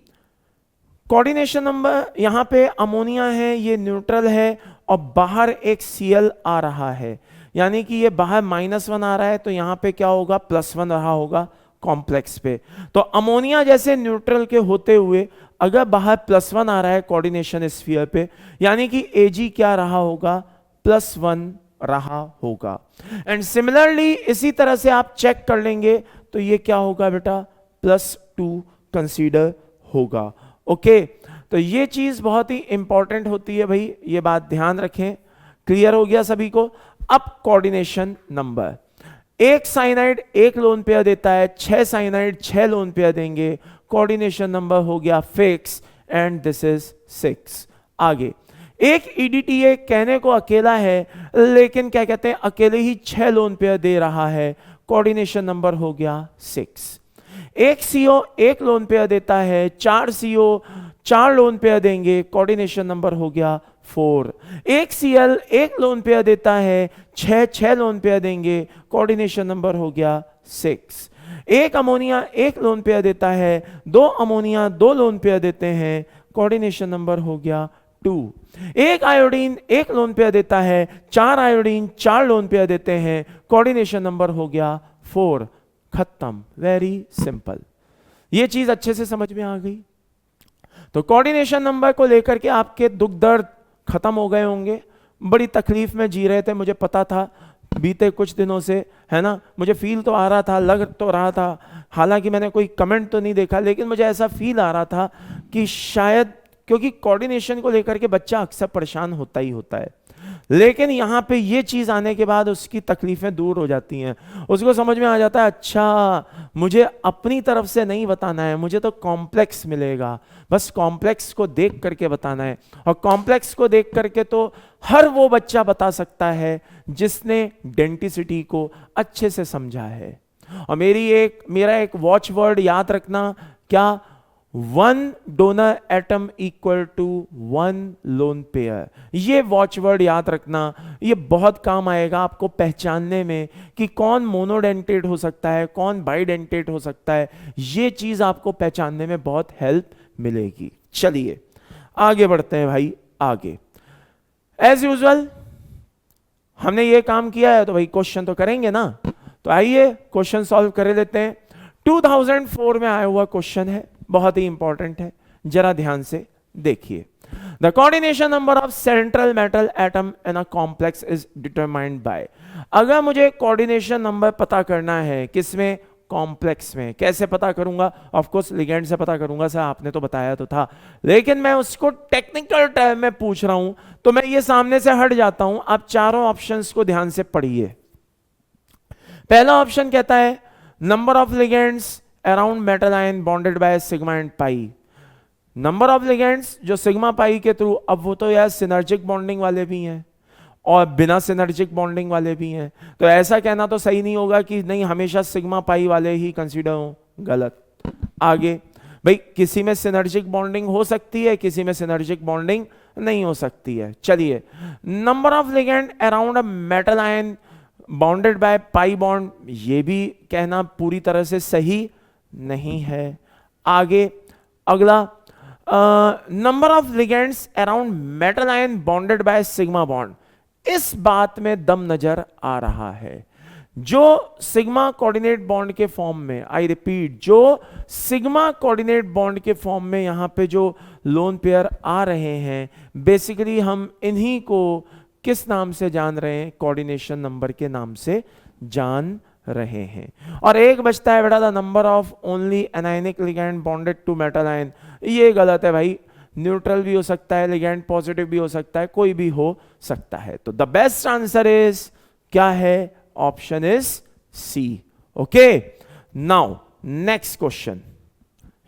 कोऑर्डिनेशन नंबर, यहां पे अमोनिया है, ये न्यूट्रल है और बाहर एक Cl आ रहा है, यानी कि ये बाहर -1 आ रहा है, तो यहां पे क्या होगा, +1 रहा होगा कॉम्प्लेक्स पे। तो अमोनिया जैसे न्यूट्रल के होते हुए अगर बाहर +1 आ रहा है कोऑर्डिनेशन स्फीयर पे, यानी कि Ag क्या रहा होगा, +1 रहा होगा। एंड सिमिलरली इसी तरह से आप चेक कर लेंगे तो ये क्या होगा बेटा, +2 कंसीडर होगा। ओके, तो ये चीज बहुत ही इंपॉर्टेंट होती है भाई, ये बात ध्यान रखें। क्लियर हो गया सभी को? अब कोऑर्डिनेशन नंबर, एक साइनाइड एक लोन पेयर देता है, 6 साइनाइड 6 लोन पेयर देंगे, कोऑर्डिनेशन नंबर हो गया फिक्स। And this is 6। आगे, एक ईडीटीए कहने को अकेला है लेकिन क्या कहते हैं अकेले ही 6 लोन पेयर दे रहा है, कोऑर्डिनेशन नंबर हो गया 6। एक सीओ एक लोन पेयर देता है, 4 सीओ 4 लोन पेयर देंगे, कोऑर्डिनेशन नंबर हो गया 4। एक सीएल एक लोन पेयर देता है, 6 लोन पेयर देंगे, कोऑर्डिनेशन नंबर हो गया 6। एक अमोनिया एक लोन पेयर देता है, 2 अमोनिया 2 लोन पेयर देते हैं, कोऑर्डिनेशन नंबर हो गया 2। एक आयोडीन एक लोन पेयर देता है, 4 आयोडीन 4 लोन पेयर देते हैं, कोऑर्डिनेशन नंबर हो गया 4। खत्म, वेरी सिंपल। ये चीज अच्छे से समझ में आ गई। तो कोऑर्डिनेशन नंबर को लेकर के आपके दुख दर्द खत्म हो गए होंगे। बड़ी तकलीफ में जी रहे थे, मुझे पता था बीते कुछ दिनों से, है ना, मुझे फील तो आ रहा था, लग तो रहा था, हालांकि मैंने कोई कमेंट तो नहीं देखा, लेकिन मुझे ऐसा फील आ रहा था कि शायद, क्योंकि कोऑर्डिनेशन को लेकर के बच्चा अक्सर परेशान होता ही होता है, लेकिन यहां पे ये चीज आने के बाद उसकी तकलीफें दूर हो जाती हैं। उसको समझ में आ जाता है, अच्छा मुझे अपनी तरफ से नहीं बताना है, मुझे तो कॉम्प्लेक्स मिलेगा, बस कॉम्प्लेक्स को देख करके बताना है। और कॉम्प्लेक्स को देख करके तो हर वो बच्चा बता सकता है जिसने डेंटिसिटी को अच्छे से समझा है। और मेरा एक वॉच वर्ड याद रखना, क्या? 1 donor atom equal to 1 lone pair. ये वॉच वर्ड याद रखना, ये बहुत काम आएगा आपको पहचानने में कि कौन मोनोडेंटेट हो सकता है, कौन बाइडेंटेट हो सकता है। ये चीज आपको पहचानने में बहुत हेल्प मिलेगी। चलिए आगे बढ़ते हैं भाई, आगे। एज यूजुअल हमने ये काम किया है तो भाई क्वेश्चन तो करेंगे ना, तो आइए क्वेश्चन सॉल्व कर लेते हैं। 2004 में आया हुआ क्वेश्चन है, बहुत ही इंपॉर्टेंट है, जरा ध्यान से देखिए। The coordination number of central metal atom in a complex is determined by. अगर मुझे कोऑर्डिनेशन नंबर पता करना है, किसमें? कॉम्प्लेक्स में। कैसे पता करूंगा? ऑफ कोर्स लिगेंड से पता करूंगा, सर आपने तो बताया तो था, लेकिन मैं उसको टेक्निकल टर्म में पूछ रहा हूं, तो मैं ये सामने से हट जाता हूं। आप चारों ऑप्शंस को ध्यान से पढ़िए। पहला ऑप्शन कहता है number of ligands around metal ion bonded by sigma and pi. Number of ligands जो सिग्मा पाई के थ्रू, अब वो तो यार सिनर्जिक बॉन्डिंग वाले भी हैं और बिना सिनर्जिक बॉन्डिंग वाले भी हैं, तो ऐसा कहना तो सही नहीं होगा कि नहीं हमेशा सिग्मा पाई वाले ही कंसीडर हो, गलत। आगे भाई, किसी में सिनर्जिक बॉन्डिंग हो सकती है, किसी में सिनर्जिक बॉन्डिंग नहीं हो सकती है। चलिए, number of ligand around a metal ion bounded by pi bond, ये भी कहना पूरी तरह से सही नहीं है। आगे अगला, number of ligands around metal ion bonded by sigma bond, इस बात में दम नजर आ रहा है। जो सिग्मा कोऑर्डिनेट बॉन्ड के फॉर्म में, आई रिपीट, जो सिग्मा कोऑर्डिनेट बॉन्ड के फॉर्म में यहां पे जो लोन पेयर आ रहे हैं, बेसिकली हम इन्हीं को किस नाम से जान रहे हैं? कोऑर्डिनेशन नंबर के नाम से जान रहे हैं। और एक बचता है बेटा, the number of only anionic ligand bonded to metal ion. ये गलत है भाई, न्यूट्रल भी हो सकता है, लिगेंड पॉजिटिव भी हो सकता है, कोई भी हो सकता है। तो द बेस्ट आंसर इज क्या है? Option is C. Okay, now next question.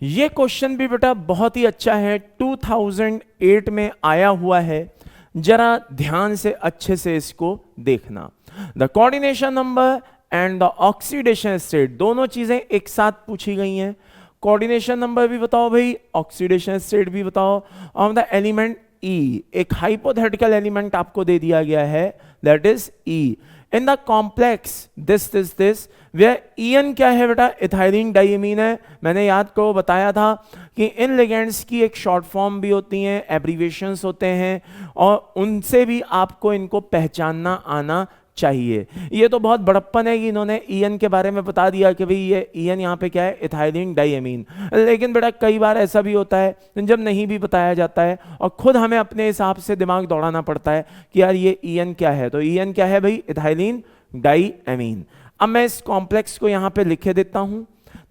ये क्वेश्चन भी बेटा बहुत ही अच्छा है, 2008 में आया हुआ है, जरा ध्यान से अच्छे से इसको देखना। The coordination number and the oxidation state, दोनों चीजें एक साथ पूछी गई हैं। कोऑर्डिनेशन नंबर भी बताओ भाई, ऑक्सीडेशन स्टेट भी बताओ, ऑफ द एलिमेंट ई। एक हाइपोथेटिकल एलिमेंट आपको दे दिया गया है, that is E. In the complex this where EN क्या है बेटा? इथाइलिन डाइमीन है। मैंने याद को बताया था कि इन लिगेंड्स की एक शॉर्ट फॉर्म भी होती हैं, एब्रीविएशंस होते हैं, और उनसे भी आपको इनको पहचानना आना चाहिए। ये तो बहुत बड़प्पन है कि इन्होंने ईएन के बारे में बता दिया कि भाई ये ईएन यहाँ पे क्या है? Ethylene diamine. लेकिन बेटा कई बार ऐसा भी होता है जब नहीं भी बताया जाता है और खुद हमें अपने हिसाब से दिमाग दौड़ाना पड़ता है कि यार ये ईएन क्या है। तो ईएन क्या है भाई? Ethylene diamine. अब मैं इस कॉम्प्लेक्स को यहाँ पे लिखे देता हूं,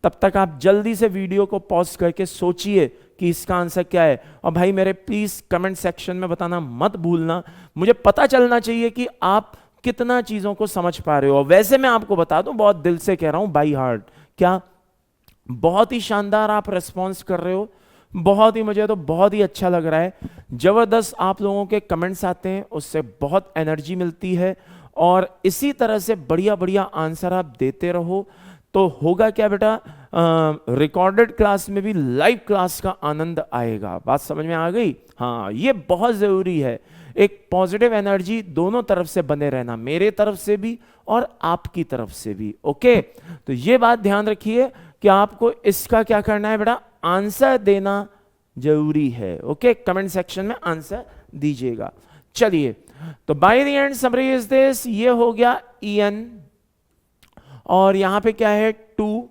तब तक आप जल्दी से वीडियो को पॉज करके सोचिए कि इसका आंसर क्या है। और भाई मेरे प्लीज कमेंट सेक्शन में बताना मत भूलना, मुझे पता चलना चाहिए कि आप कितना चीजों को समझ पा रहे हो। वैसे मैं आपको बता दूं, बहुत दिल से कह रहा हूं, बाई हार्ट, क्या बहुत ही शानदार आप रेस्पॉन्स कर रहे हो। बहुत ही, मुझे तो बहुत ही अच्छा लग रहा है। जबरदस्त आप लोगों के कमेंट्स आते हैं, उससे बहुत एनर्जी मिलती है, और इसी तरह से बढ़िया बढ़िया आंसर आप देते रहो। तो होगा क्या बेटा, रिकॉर्डेड क्लास में भी लाइव क्लास का आनंद आएगा। बात समझ में आ गई? हाँ, ये बहुत जरूरी है। एक पॉजिटिव एनर्जी दोनों तरफ से बने रहना, मेरे तरफ से भी और आपकी तरफ से भी। ओके, तो ये बात ध्यान रखिए कि आपको इसका क्या करना है बेटा, आंसर देना जरूरी है। ओके, कमेंट सेक्शन में आंसर दीजिएगा। चलिए, तो by the end summary is this, ये हो गया EN, और यहां पे क्या है 2,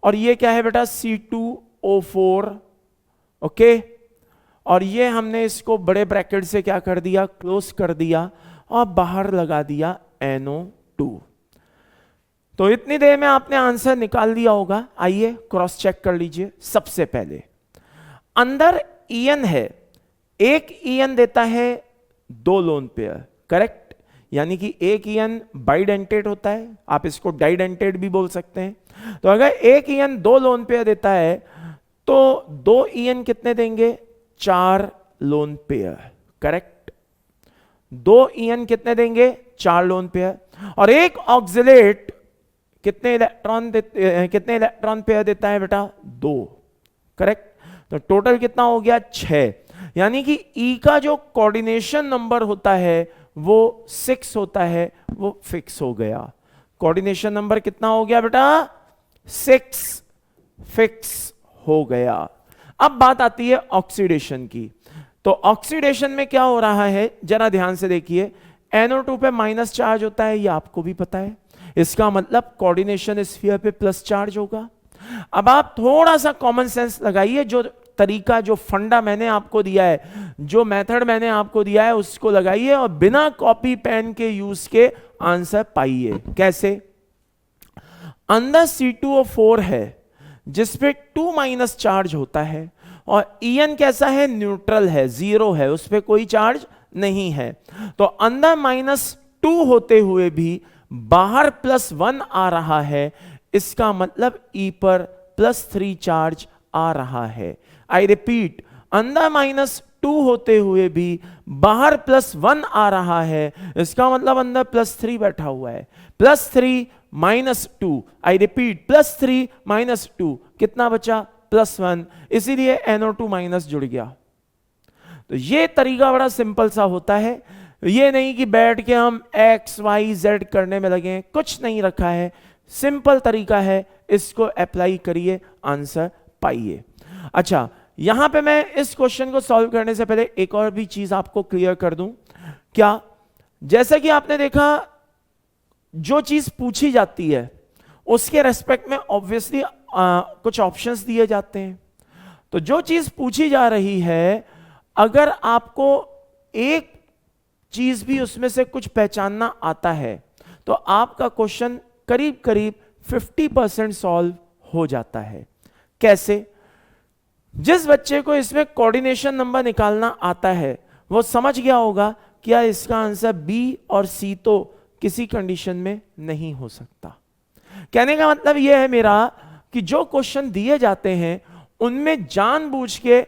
और ये क्या है बेटा C2O4। ओके, और ये हमने इसको बड़े ब्रैकेट से क्या कर दिया, क्लोज कर दिया, और बाहर लगा दिया NO2। तो इतनी देर में आपने आंसर निकाल दिया होगा। आइए क्रॉस चेक कर लीजिए। सबसे पहले अंदर EN है, एक EN देता है 2 लोन पेयर, करेक्ट, यानी कि एक EN बाइडेंटेड होता है, आप इसको डाइडेंटेड भी बोल सकते हैं। तो अगर एक EN 2 लोन पेयर देता है तो 2 EN कितने देंगे, 4 लोन पेयर, करेक्ट। 2 EN कितने देंगे, 4 लोन पेयर, और एक ऑक्सिलेट कितने इलेक्ट्रॉन पेयर देता है बेटा, 2, करेक्ट। तो टोटल कितना हो गया, 6, यानी कि E का जो कोऑर्डिनेशन नंबर होता है वो 6 होता है, वो फिक्स हो गया। कोऑर्डिनेशन नंबर कितना हो गया बेटा, 6 फिक्स हो गया। अब बात आती है ऑक्सीडेशन की। तो ऑक्सीडेशन में क्या हो रहा है, जरा ध्यान से देखिए। NO2 पे माइनस चार्ज होता है, ये आपको भी पता है, इसका मतलब कोऑर्डिनेशन स्फीयर पे प्लस चार्ज होगा। अब आप थोड़ा सा कॉमन सेंस लगाइए, जो तरीका, जो फंडा मैंने आपको दिया है, जो मेथड मैंने आपको दिया है, उसको लगाइए और बिना कॉपी पेन के यूज के आंसर पाइए। कैसे? अंदर C2O4 है जिसपे 2 माइनस चार्ज होता है, और EN कैसा है, न्यूट्रल है, 0 है, उस पर कोई चार्ज नहीं है। तो अंदर -2 होते हुए भी बाहर +1 आ रहा है, इसका मतलब E पर +3 चार्ज आ रहा है। आई रिपीट, अंदर -2 होते हुए भी बाहर +1 आ रहा है, इसका मतलब अंदर +3 बैठा हुआ है। +3 -2, आई रिपीट, +3 -2 कितना बचा, +1, इसीलिए NO2 माइनस जुड़ गया। तो ये तरीका बड़ा सिंपल सा होता है, ये नहीं कि बैठ के हम X Y Z करने में लगे, कुछ नहीं रखा है, सिंपल तरीका है, इसको अप्लाई करिए, आंसर पाइए। अच्छा, यहां पे मैं इस क्वेश्चन को सॉल्व करने से पहले एक और भी चीज आपको क्लियर कर दूं। क्या? जैसा कि आपने देखा, जो चीज पूछी जाती है उसके रेस्पेक्ट में ऑब्वियसली कुछ ऑप्शंस दिए जाते हैं। तो जो चीज पूछी जा रही है, अगर आपको एक चीज भी उसमें से कुछ पहचानना आता है तो आपका क्वेश्चन करीब करीब 50% सॉल्व हो जाता है। कैसे? जिस बच्चे को इसमें कोऑर्डिनेशन नंबर निकालना आता है वो समझ गया होगा कि यार इसका आंसर B और C तो किसी कंडीशन में नहीं हो सकता। कहने का मतलब यह है मेरा कि जो क्वेश्चन दिए जाते हैं उनमें जानबूझ के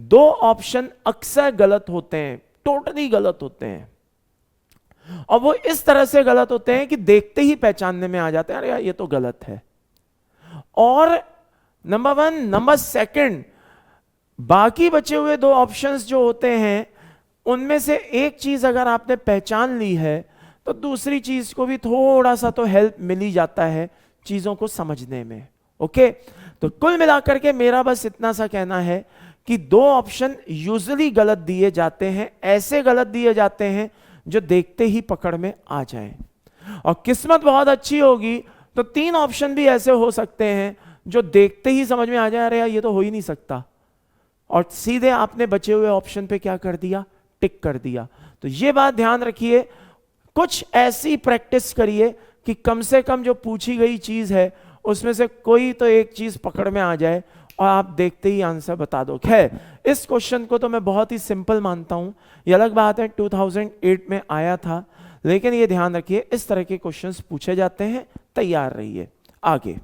2 ऑप्शन अक्सर गलत होते हैं, टोटली गलत होते हैं, और वो इस तरह से गलत होते हैं कि देखते ही पहचानने में आ जाते हैं, अरे यार ये तो गलत है। और नंबर 1, नंबर 2, बाकी बचे हुए 2 ऑप्शंस जो होते हैं उनमें से एक चीज अगर आपने पहचान ली है तो दूसरी चीज को भी थोड़ा सा तो हेल्प मिल ही जाता है चीजों को समझने में। ओके, तो कुल मिलाकर के मेरा बस इतना सा कहना है कि 2 ऑप्शन यूजुअली गलत दिए जाते हैं, ऐसे गलत दिए जाते हैं जो देखते ही पकड़ में आ जाएं, और किस्मत बहुत अच्छी होगी तो 3 ऑप्शन भी ऐसे हो सकते हैं जो देखते ही समझ में आ जाए, अरे यार ये तो हो ही नहीं सकता, और सीधे आपने बचे हुए ऑप्शन पे क्या कर दिया, टिक कर दिया। तो ये बात ध्यान रखिए, कुछ ऐसी प्रैक्टिस करिए कि कम से कम जो पूछी गई चीज है उसमें से कोई तो एक चीज पकड़ में आ जाए और आप देखते ही आंसर बता दो। खैर, इस क्वेश्चन को तो मैं बहुत ही सिंपल मानता हूं, ये अलग बात है 2008 में आया था, लेकिन ये ध्यान रखिए इस तरह के क्वेश्चंस पूछे जाते हैं, तैयार रहिए। आगे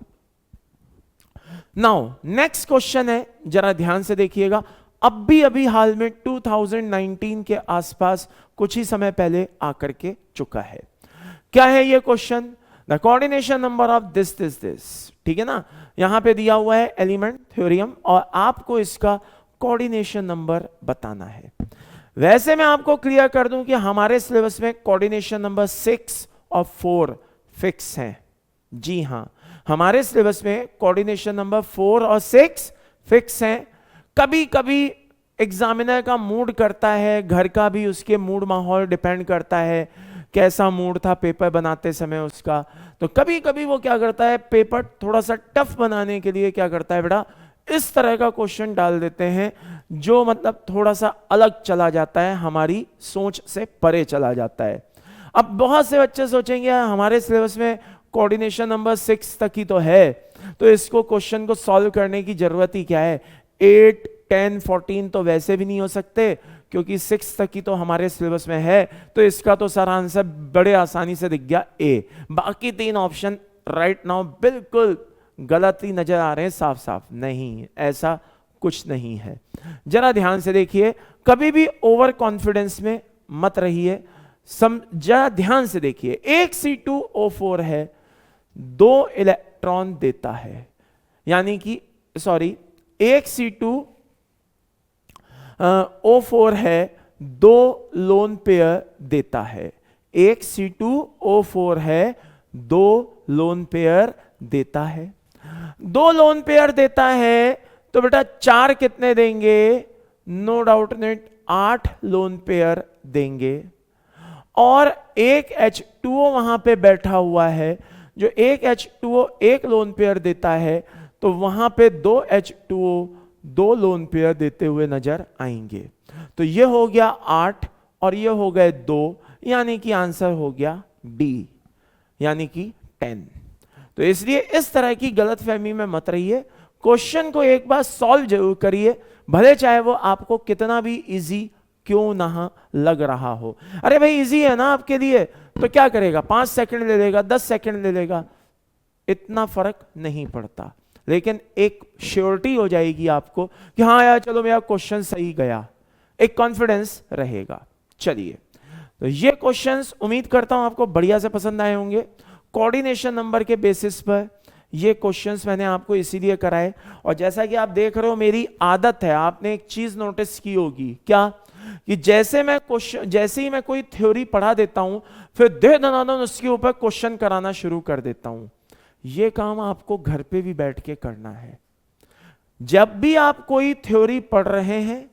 नाउ नेक्स्ट क्वेश्चन है, जरा ध्यान से देखिएगा। अब भी अभी हाल में 2019 के आसपास कुछ ही समय पहले आकर के चुका है। क्या है ये question? The coordination number of this this this, ठीक है ना, यहां पे दिया हुआ है एलिमेंट थ्योरम और आपको इसका कोऑर्डिनेशन नंबर बताना है। वैसे मैं आपको क्लियर कर दूं कि हमारे सिलेबस में कोऑर्डिनेशन नंबर 6 और 4 फिक्स हैं। जी हां, हमारे सिलेबस में कोऑर्डिनेशन नंबर 4 और 6 फिक्स हैं। कभी कभी एग्जामिनर का मूड करता है, घर का भी उसके मूड माहौल डिपेंड करता है, कैसा मूड था पेपर बनाते समय उसका, तो कभी कभी वो क्या करता है, पेपर थोड़ा सा टफ बनाने के लिए क्या करता है बेटा, इस तरह का क्वेश्चन डाल देते हैं जो मतलब थोड़ा सा अलग चला जाता है, हमारी सोच से परे चला जाता है। अब बहुत से बच्चे सोचेंगे हमारे सिलेबस में कोऑर्डिनेशन नंबर 6 तक ही तो है, तो इसको क्वेश्चन को सॉल्व करने की जरूरत ही क्या है, 8, 10, 14 तो वैसे भी नहीं हो सकते क्योंकि 6 तक ही तो हमारे सिलेबस में है, तो इसका तो सारा आंसर बड़े आसानी से दिख गया ए। बाकी 3 ऑप्शन राइट नाउ बिल्कुल गलत ही नजर आ रहे हैं, साफ साफ नहीं, ऐसा कुछ नहीं है। जरा ध्यान से देखिए, कभी भी ओवर कॉन्फिडेंस में मत रहिए, जरा ध्यान से देखिए। एक C2O4 है, 2 इलेक्ट्रॉन देता है, यानी कि सॉरी, एक C2O4 है, 2 लोन पेयर देता है। एक C2O4 है, 2 लोन पेयर देता है। 2 लोन पेयर देता है तो बेटा 4 कितने देंगे? No doubt net 8 lone pair देंगे। और एक H2O वहां पे बैठा हुआ है, जो एक H2O 1 लोन पेयर देता है, तो वहां पे 2 H2O 2 लोन पेयर देते हुए नजर आएंगे। तो ये हो गया 8 और ये हो गए 2, यानी कि आंसर हो गया डी, यानी कि 10। तो इसलिए इस तरह की गलतफहमी में मत रहिए, क्वेश्चन को एक बार सॉल्व जरूर करिए, भले चाहे वो आपको कितना भी इजी क्यों ना लग रहा हो। अरे भाई इजी है ना आपके लिए, तो क्या करेगा, 5 सेकंड ले लेगा, 10 सेकंड ले लेगा, इतना फर्क नहीं पड़ता, लेकिन एक श्योरिटी हो जाएगी आपको कि हाँ यार चलो मेरा क्वेश्चन सही गया, एक कॉन्फिडेंस रहेगा। चलिए, तो ये क्वेश्चंस उम्मीद करता हूं आपको बढ़िया से पसंद आए होंगे। कोऑर्डिनेशन नंबर के बेसिस पर ये क्वेश्चंस मैंने आपको इसीलिए कराए, और जैसा कि आप देख रहे हो मेरी आदत है, आपने एक चीज नोटिस की होगी, क्या कि जैसे ही मैं कोई थ्योरी पढ़ा देता हूं, फिर दे दनादन उसके ऊपर क्वेश्चन कराना शुरू कर देता हूं। यह काम आपको घर पे भी बैठ के करना है। जब भी आप कोई थ्योरी पढ़ रहे हैं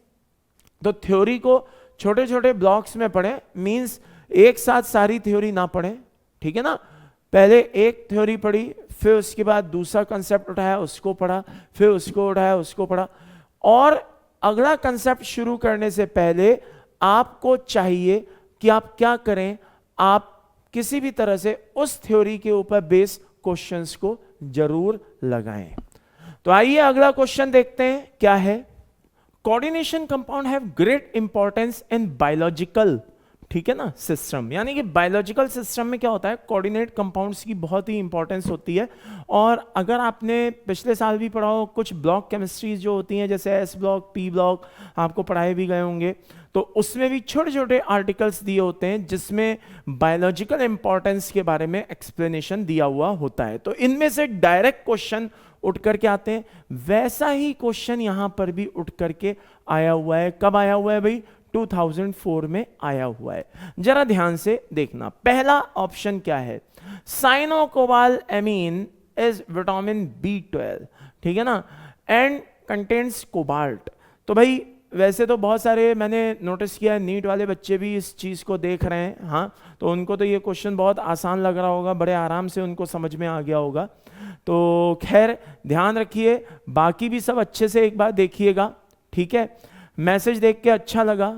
तो थ्योरी को छोटे छोटे ब्लॉक्स में पढ़ें, मींस एक साथ सारी थ्योरी ना पढ़ें, ठीक है ना। पहले एक थ्योरी पढ़ी, फिर उसके बाद दूसरा कंसेप्ट उठाया उसको पढ़ा, फिर उसको उठाया उसको पढ़ा, और अगला कंसेप्ट शुरू करने से पहले आपको चाहिए कि आप क्या करें, आप किसी भी तरह से उस थ्योरी के ऊपर बेस क्वेश्चंस को जरूर लगाएं। तो आइए अगला क्वेश्चन देखते हैं क्या है। Coordination compound have great importance in biological, ठीक है ना, सिस्टम, यानी कि बायोलॉजिकल सिस्टम में क्या होता है, कोऑर्डिनेट कंपाउंड्स की बहुत ही इंपॉर्टेंस होती है। और अगर आपने पिछले साल भी पढ़ा हो, कुछ ब्लॉक केमिस्ट्रीज जो होती हैं, जैसे एस ब्लॉक, पी ब्लॉक, आपको पढ़ाए भी गए होंगे, तो उसमें भी छोटे छोटे आर्टिकल्स दिए होते हैं जिसमें बायोलॉजिकल इंपॉर्टेंस के बारे में एक्सप्लेनेशन दिया हुआ होता है। तो इनमें से डायरेक्ट क्वेश्चन उठ करके आते हैं, वैसा ही क्वेश्चन यहां पर भी उठ करके आया हुआ है। कब आया हुआ है भाई? 2004 में आया हुआ है। जरा ध्यान से देखना, पहला ऑप्शन क्या है, साइनोकोबालएमीन इज विटामिन B12, ठीक है ना, एंड कंटेन्स कोबाल्ट। तो भाई वैसे तो बहुत सारे मैंने नोटिस किया है, नीट वाले बच्चे भी इस चीज को देख रहे हैं, हाँ, तो उनको तो ये क्वेश्चन बहुत आसान लग रहा होगा, बड़े आराम से उनको समझ में आ गया होगा। तो खैर ध्यान रखिए, बाकी भी सब अच्छे से एक बार देखिएगा, ठीक है। मैसेज देख के अच्छा लगा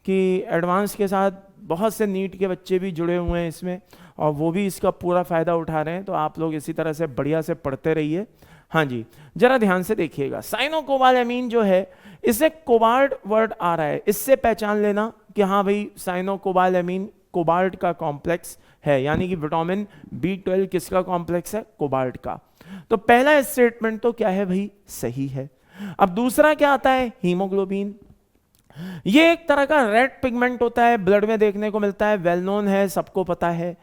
कि एडवांस के साथ बहुत से नीट के बच्चे भी जुड़े हुए हैं इसमें, और वो भी इसका पूरा फायदा उठा रहे हैं, तो आप लोग इसी तरह से बढ़िया से पढ़ते रहिए। हाँ जी, जरा ध्यान से देखिएगा, साइनोकोबालएमीन जो है, इससे कोबाल्ट वर्ड आ रहा है, इससे पहचान लेना कि हाँ भाई साइनोकोबालएमीन कोबाल्ट का कॉम्प्लेक्स है, यानी कि विटामिन B12 किसका कॉम्प्लेक्स है? कोबाल्ट का। तो पहला स्टेटमेंट तो क्या है भाई, सही है। अब दूसरा क्या आता है, हीमोग्लोबिन। ये एक तरह का रेड पिगमेंट होता है, ब्लड में देखने को मिलता है, वेल नोन है, सबको पता है।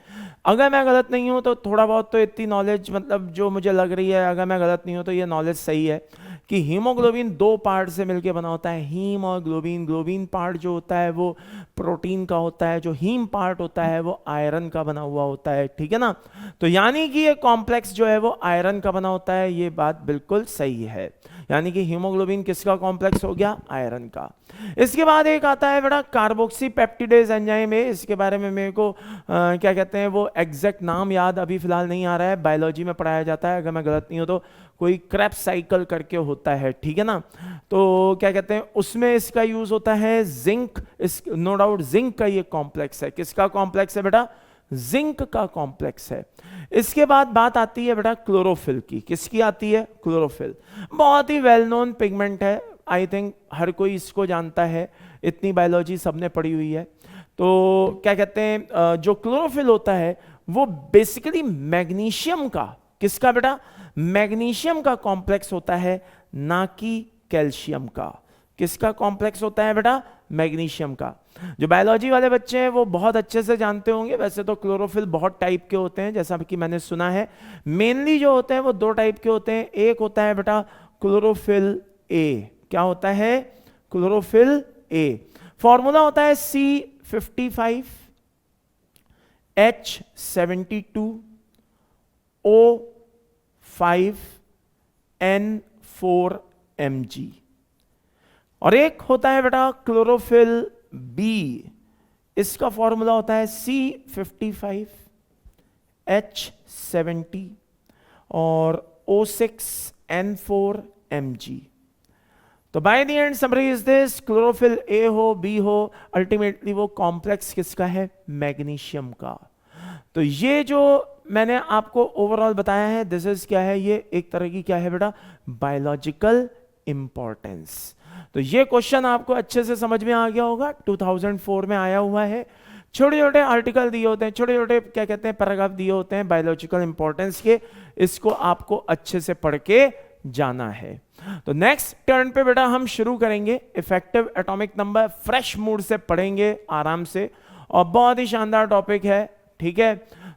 अगर मैं गलत नहीं हूं तो थोड़ा बहुत तो इतनी नॉलेज, मतलब जो मुझे लग रही है, अगर मैं गलत नहीं हूं तो ये नॉलेज सही है कि हीमोग्लोबिन दो पार्ट से मिलकर बना होता है, हीम और ग्लोबिन। ग्लोबिन पार्ट जो होता है वो प्रोटीन का होता है, जो हीम पार्ट होता है वो आयरन का बना हुआ होता है, ठीक है ना। तो यानी कि ये कॉम्प्लेक्स जो है वो आयरन का बना होता है, ये बात बिल्कुल सही है। यानी कि हीमोग्लोबिन किसका कॉम्प्लेक्स हो गया, आयरन का। इसके बाद एक आता है बेटा कार्बोक्सी पेप्टिडेज एंजाइम है। इसके बारे में मेरे को क्या कहते हैं वो एग्जैक्ट नाम याद अभी फिलहाल नहीं आ रहा है, बायोलॉजी में पढ़ाया जाता है, अगर मैं गलत नहीं हूं तो कोई क्रेब्स साइकिल करके होता है, ठीक है ना। तो क्या कहते हैं उसमें इसका यूज होता है जिंक, इस नो डाउट जिंक का ये कॉम्प्लेक्स है। किसका कॉम्प्लेक्स है बेटा, जिंक का कॉम्प्लेक्स है। इसके बाद बात आती है बेटा क्लोरोफिल की। किसकी आती है, क्लोरोफिल। बहुत ही वेल नोन पिगमेंट है, आई थिंक हर कोई इसको जानता है, इतनी बायोलॉजी सबने पढ़ी हुई है। तो क्या कहते हैं जो क्लोरोफिल होता है वो बेसिकली मैग्नीशियम का, किसका बेटा, मैग्नीशियम का कॉम्प्लेक्स होता है, ना कि कैल्शियम का। किसका कॉम्प्लेक्स होता है बेटा, मैग्नीशियम का। जो बायोलॉजी वाले बच्चे हैं वो बहुत अच्छे से जानते होंगे। वैसे तो क्लोरोफिल बहुत टाइप के होते हैं, जैसा कि मैंने सुना है। मेनली जो होते हैं वो दो टाइप के होते हैं। एक होता है बेटा क्लोरोफिल ए। क्या होता है, क्लोरोफिल ए। फॉर्मूला होता है C55 H72 O5 N4 Mg। और एक होता है बेटा क्लोरोफिल बी। इसका फॉर्मूला होता है C55 H70 और O6 N4 Mg। तो by the end summary is this, chlorophyll A हो बी हो, अल्टीमेटली वो कॉम्प्लेक्स किसका है, मैग्नीशियम का। तो ये जो मैंने आपको ओवरऑल बताया है, दिस इज क्या है, ये एक तरह की क्या है बेटा, बायोलॉजिकल इंपॉर्टेंस। तो ये क्वेश्चन आपको अच्छे से समझ में आ गया होगा, 2004 में आया हुआ है। छोटे छोटे आर्टिकल दिए होते हैं, छोटे छोटे क्या कहते हैं पैराग्राफ दिए होते हैं बायोलॉजिकल इंपॉर्टेंस के, इसको आपको अच्छे से पढ़ के जाना है। तो नेक्स्ट टर्न पे बेटा हम शुरू करेंगे effective atomic number, fresh mood से पढ़ेंगे आराम से, और बहुत ही शानदार टॉपिक है, ठीक है।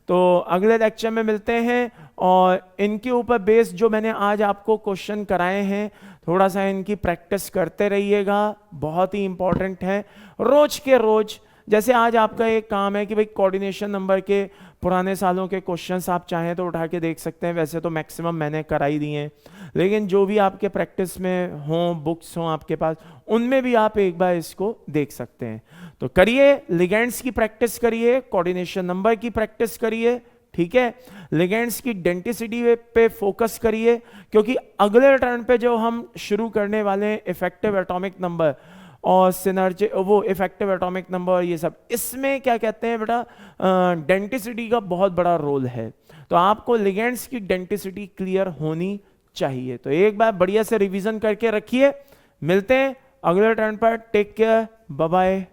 तो अगले लेक्चर में मिलते हैं, और इनके ऊपर बेस्ड जो मैंने आज आपको क्वेश्चन कराए हैं, थोड़ा सा इनकी प्रैक्टिस करते रहिएगा, बहुत ही इंपॉर्टेंट है। रोज के रोज, जैसे आज आपका एक काम है कि भाई कोऑर्डिनेशन नंबर के पुराने सालों के क्वेश्चंस आप चाहें तो उठा के देख सकते हैं, वैसे तो मैक्सिमम मैंने कराई दिए हैं, लेकिन जो भी आपके प्रैक्टिस में हों, बुक्स हों आपके पास, उनमें भी आप एक बार इसको देख सकते हैं। तो करिए, लिगेंड्स की प्रैक्टिस करिए, कोऑर्डिनेशन नंबर की प्रैक्टिस करिए, ठीक है। लिगेंड्स की डेंटिसिटी पे फोकस करिए, क्योंकि अगले टर्न पे जो हम शुरू करने वाले हैं इफेक्टिव एटॉमिक नंबर और सिनर्जी, वो इफेक्टिव एटॉमिक नंबर, ये सब, इसमें क्या कहते हैं बेटा, डेंटिसिटी का बहुत बड़ा रोल है। तो आपको लिगेंड्स की डेंटिसिटी क्लियर होनी चाहिए। तो एक बार बढ़िया से रिवीजन करके रखिए। मिलते हैं अगले टर्न पर, टेक केयर, बाय बाय।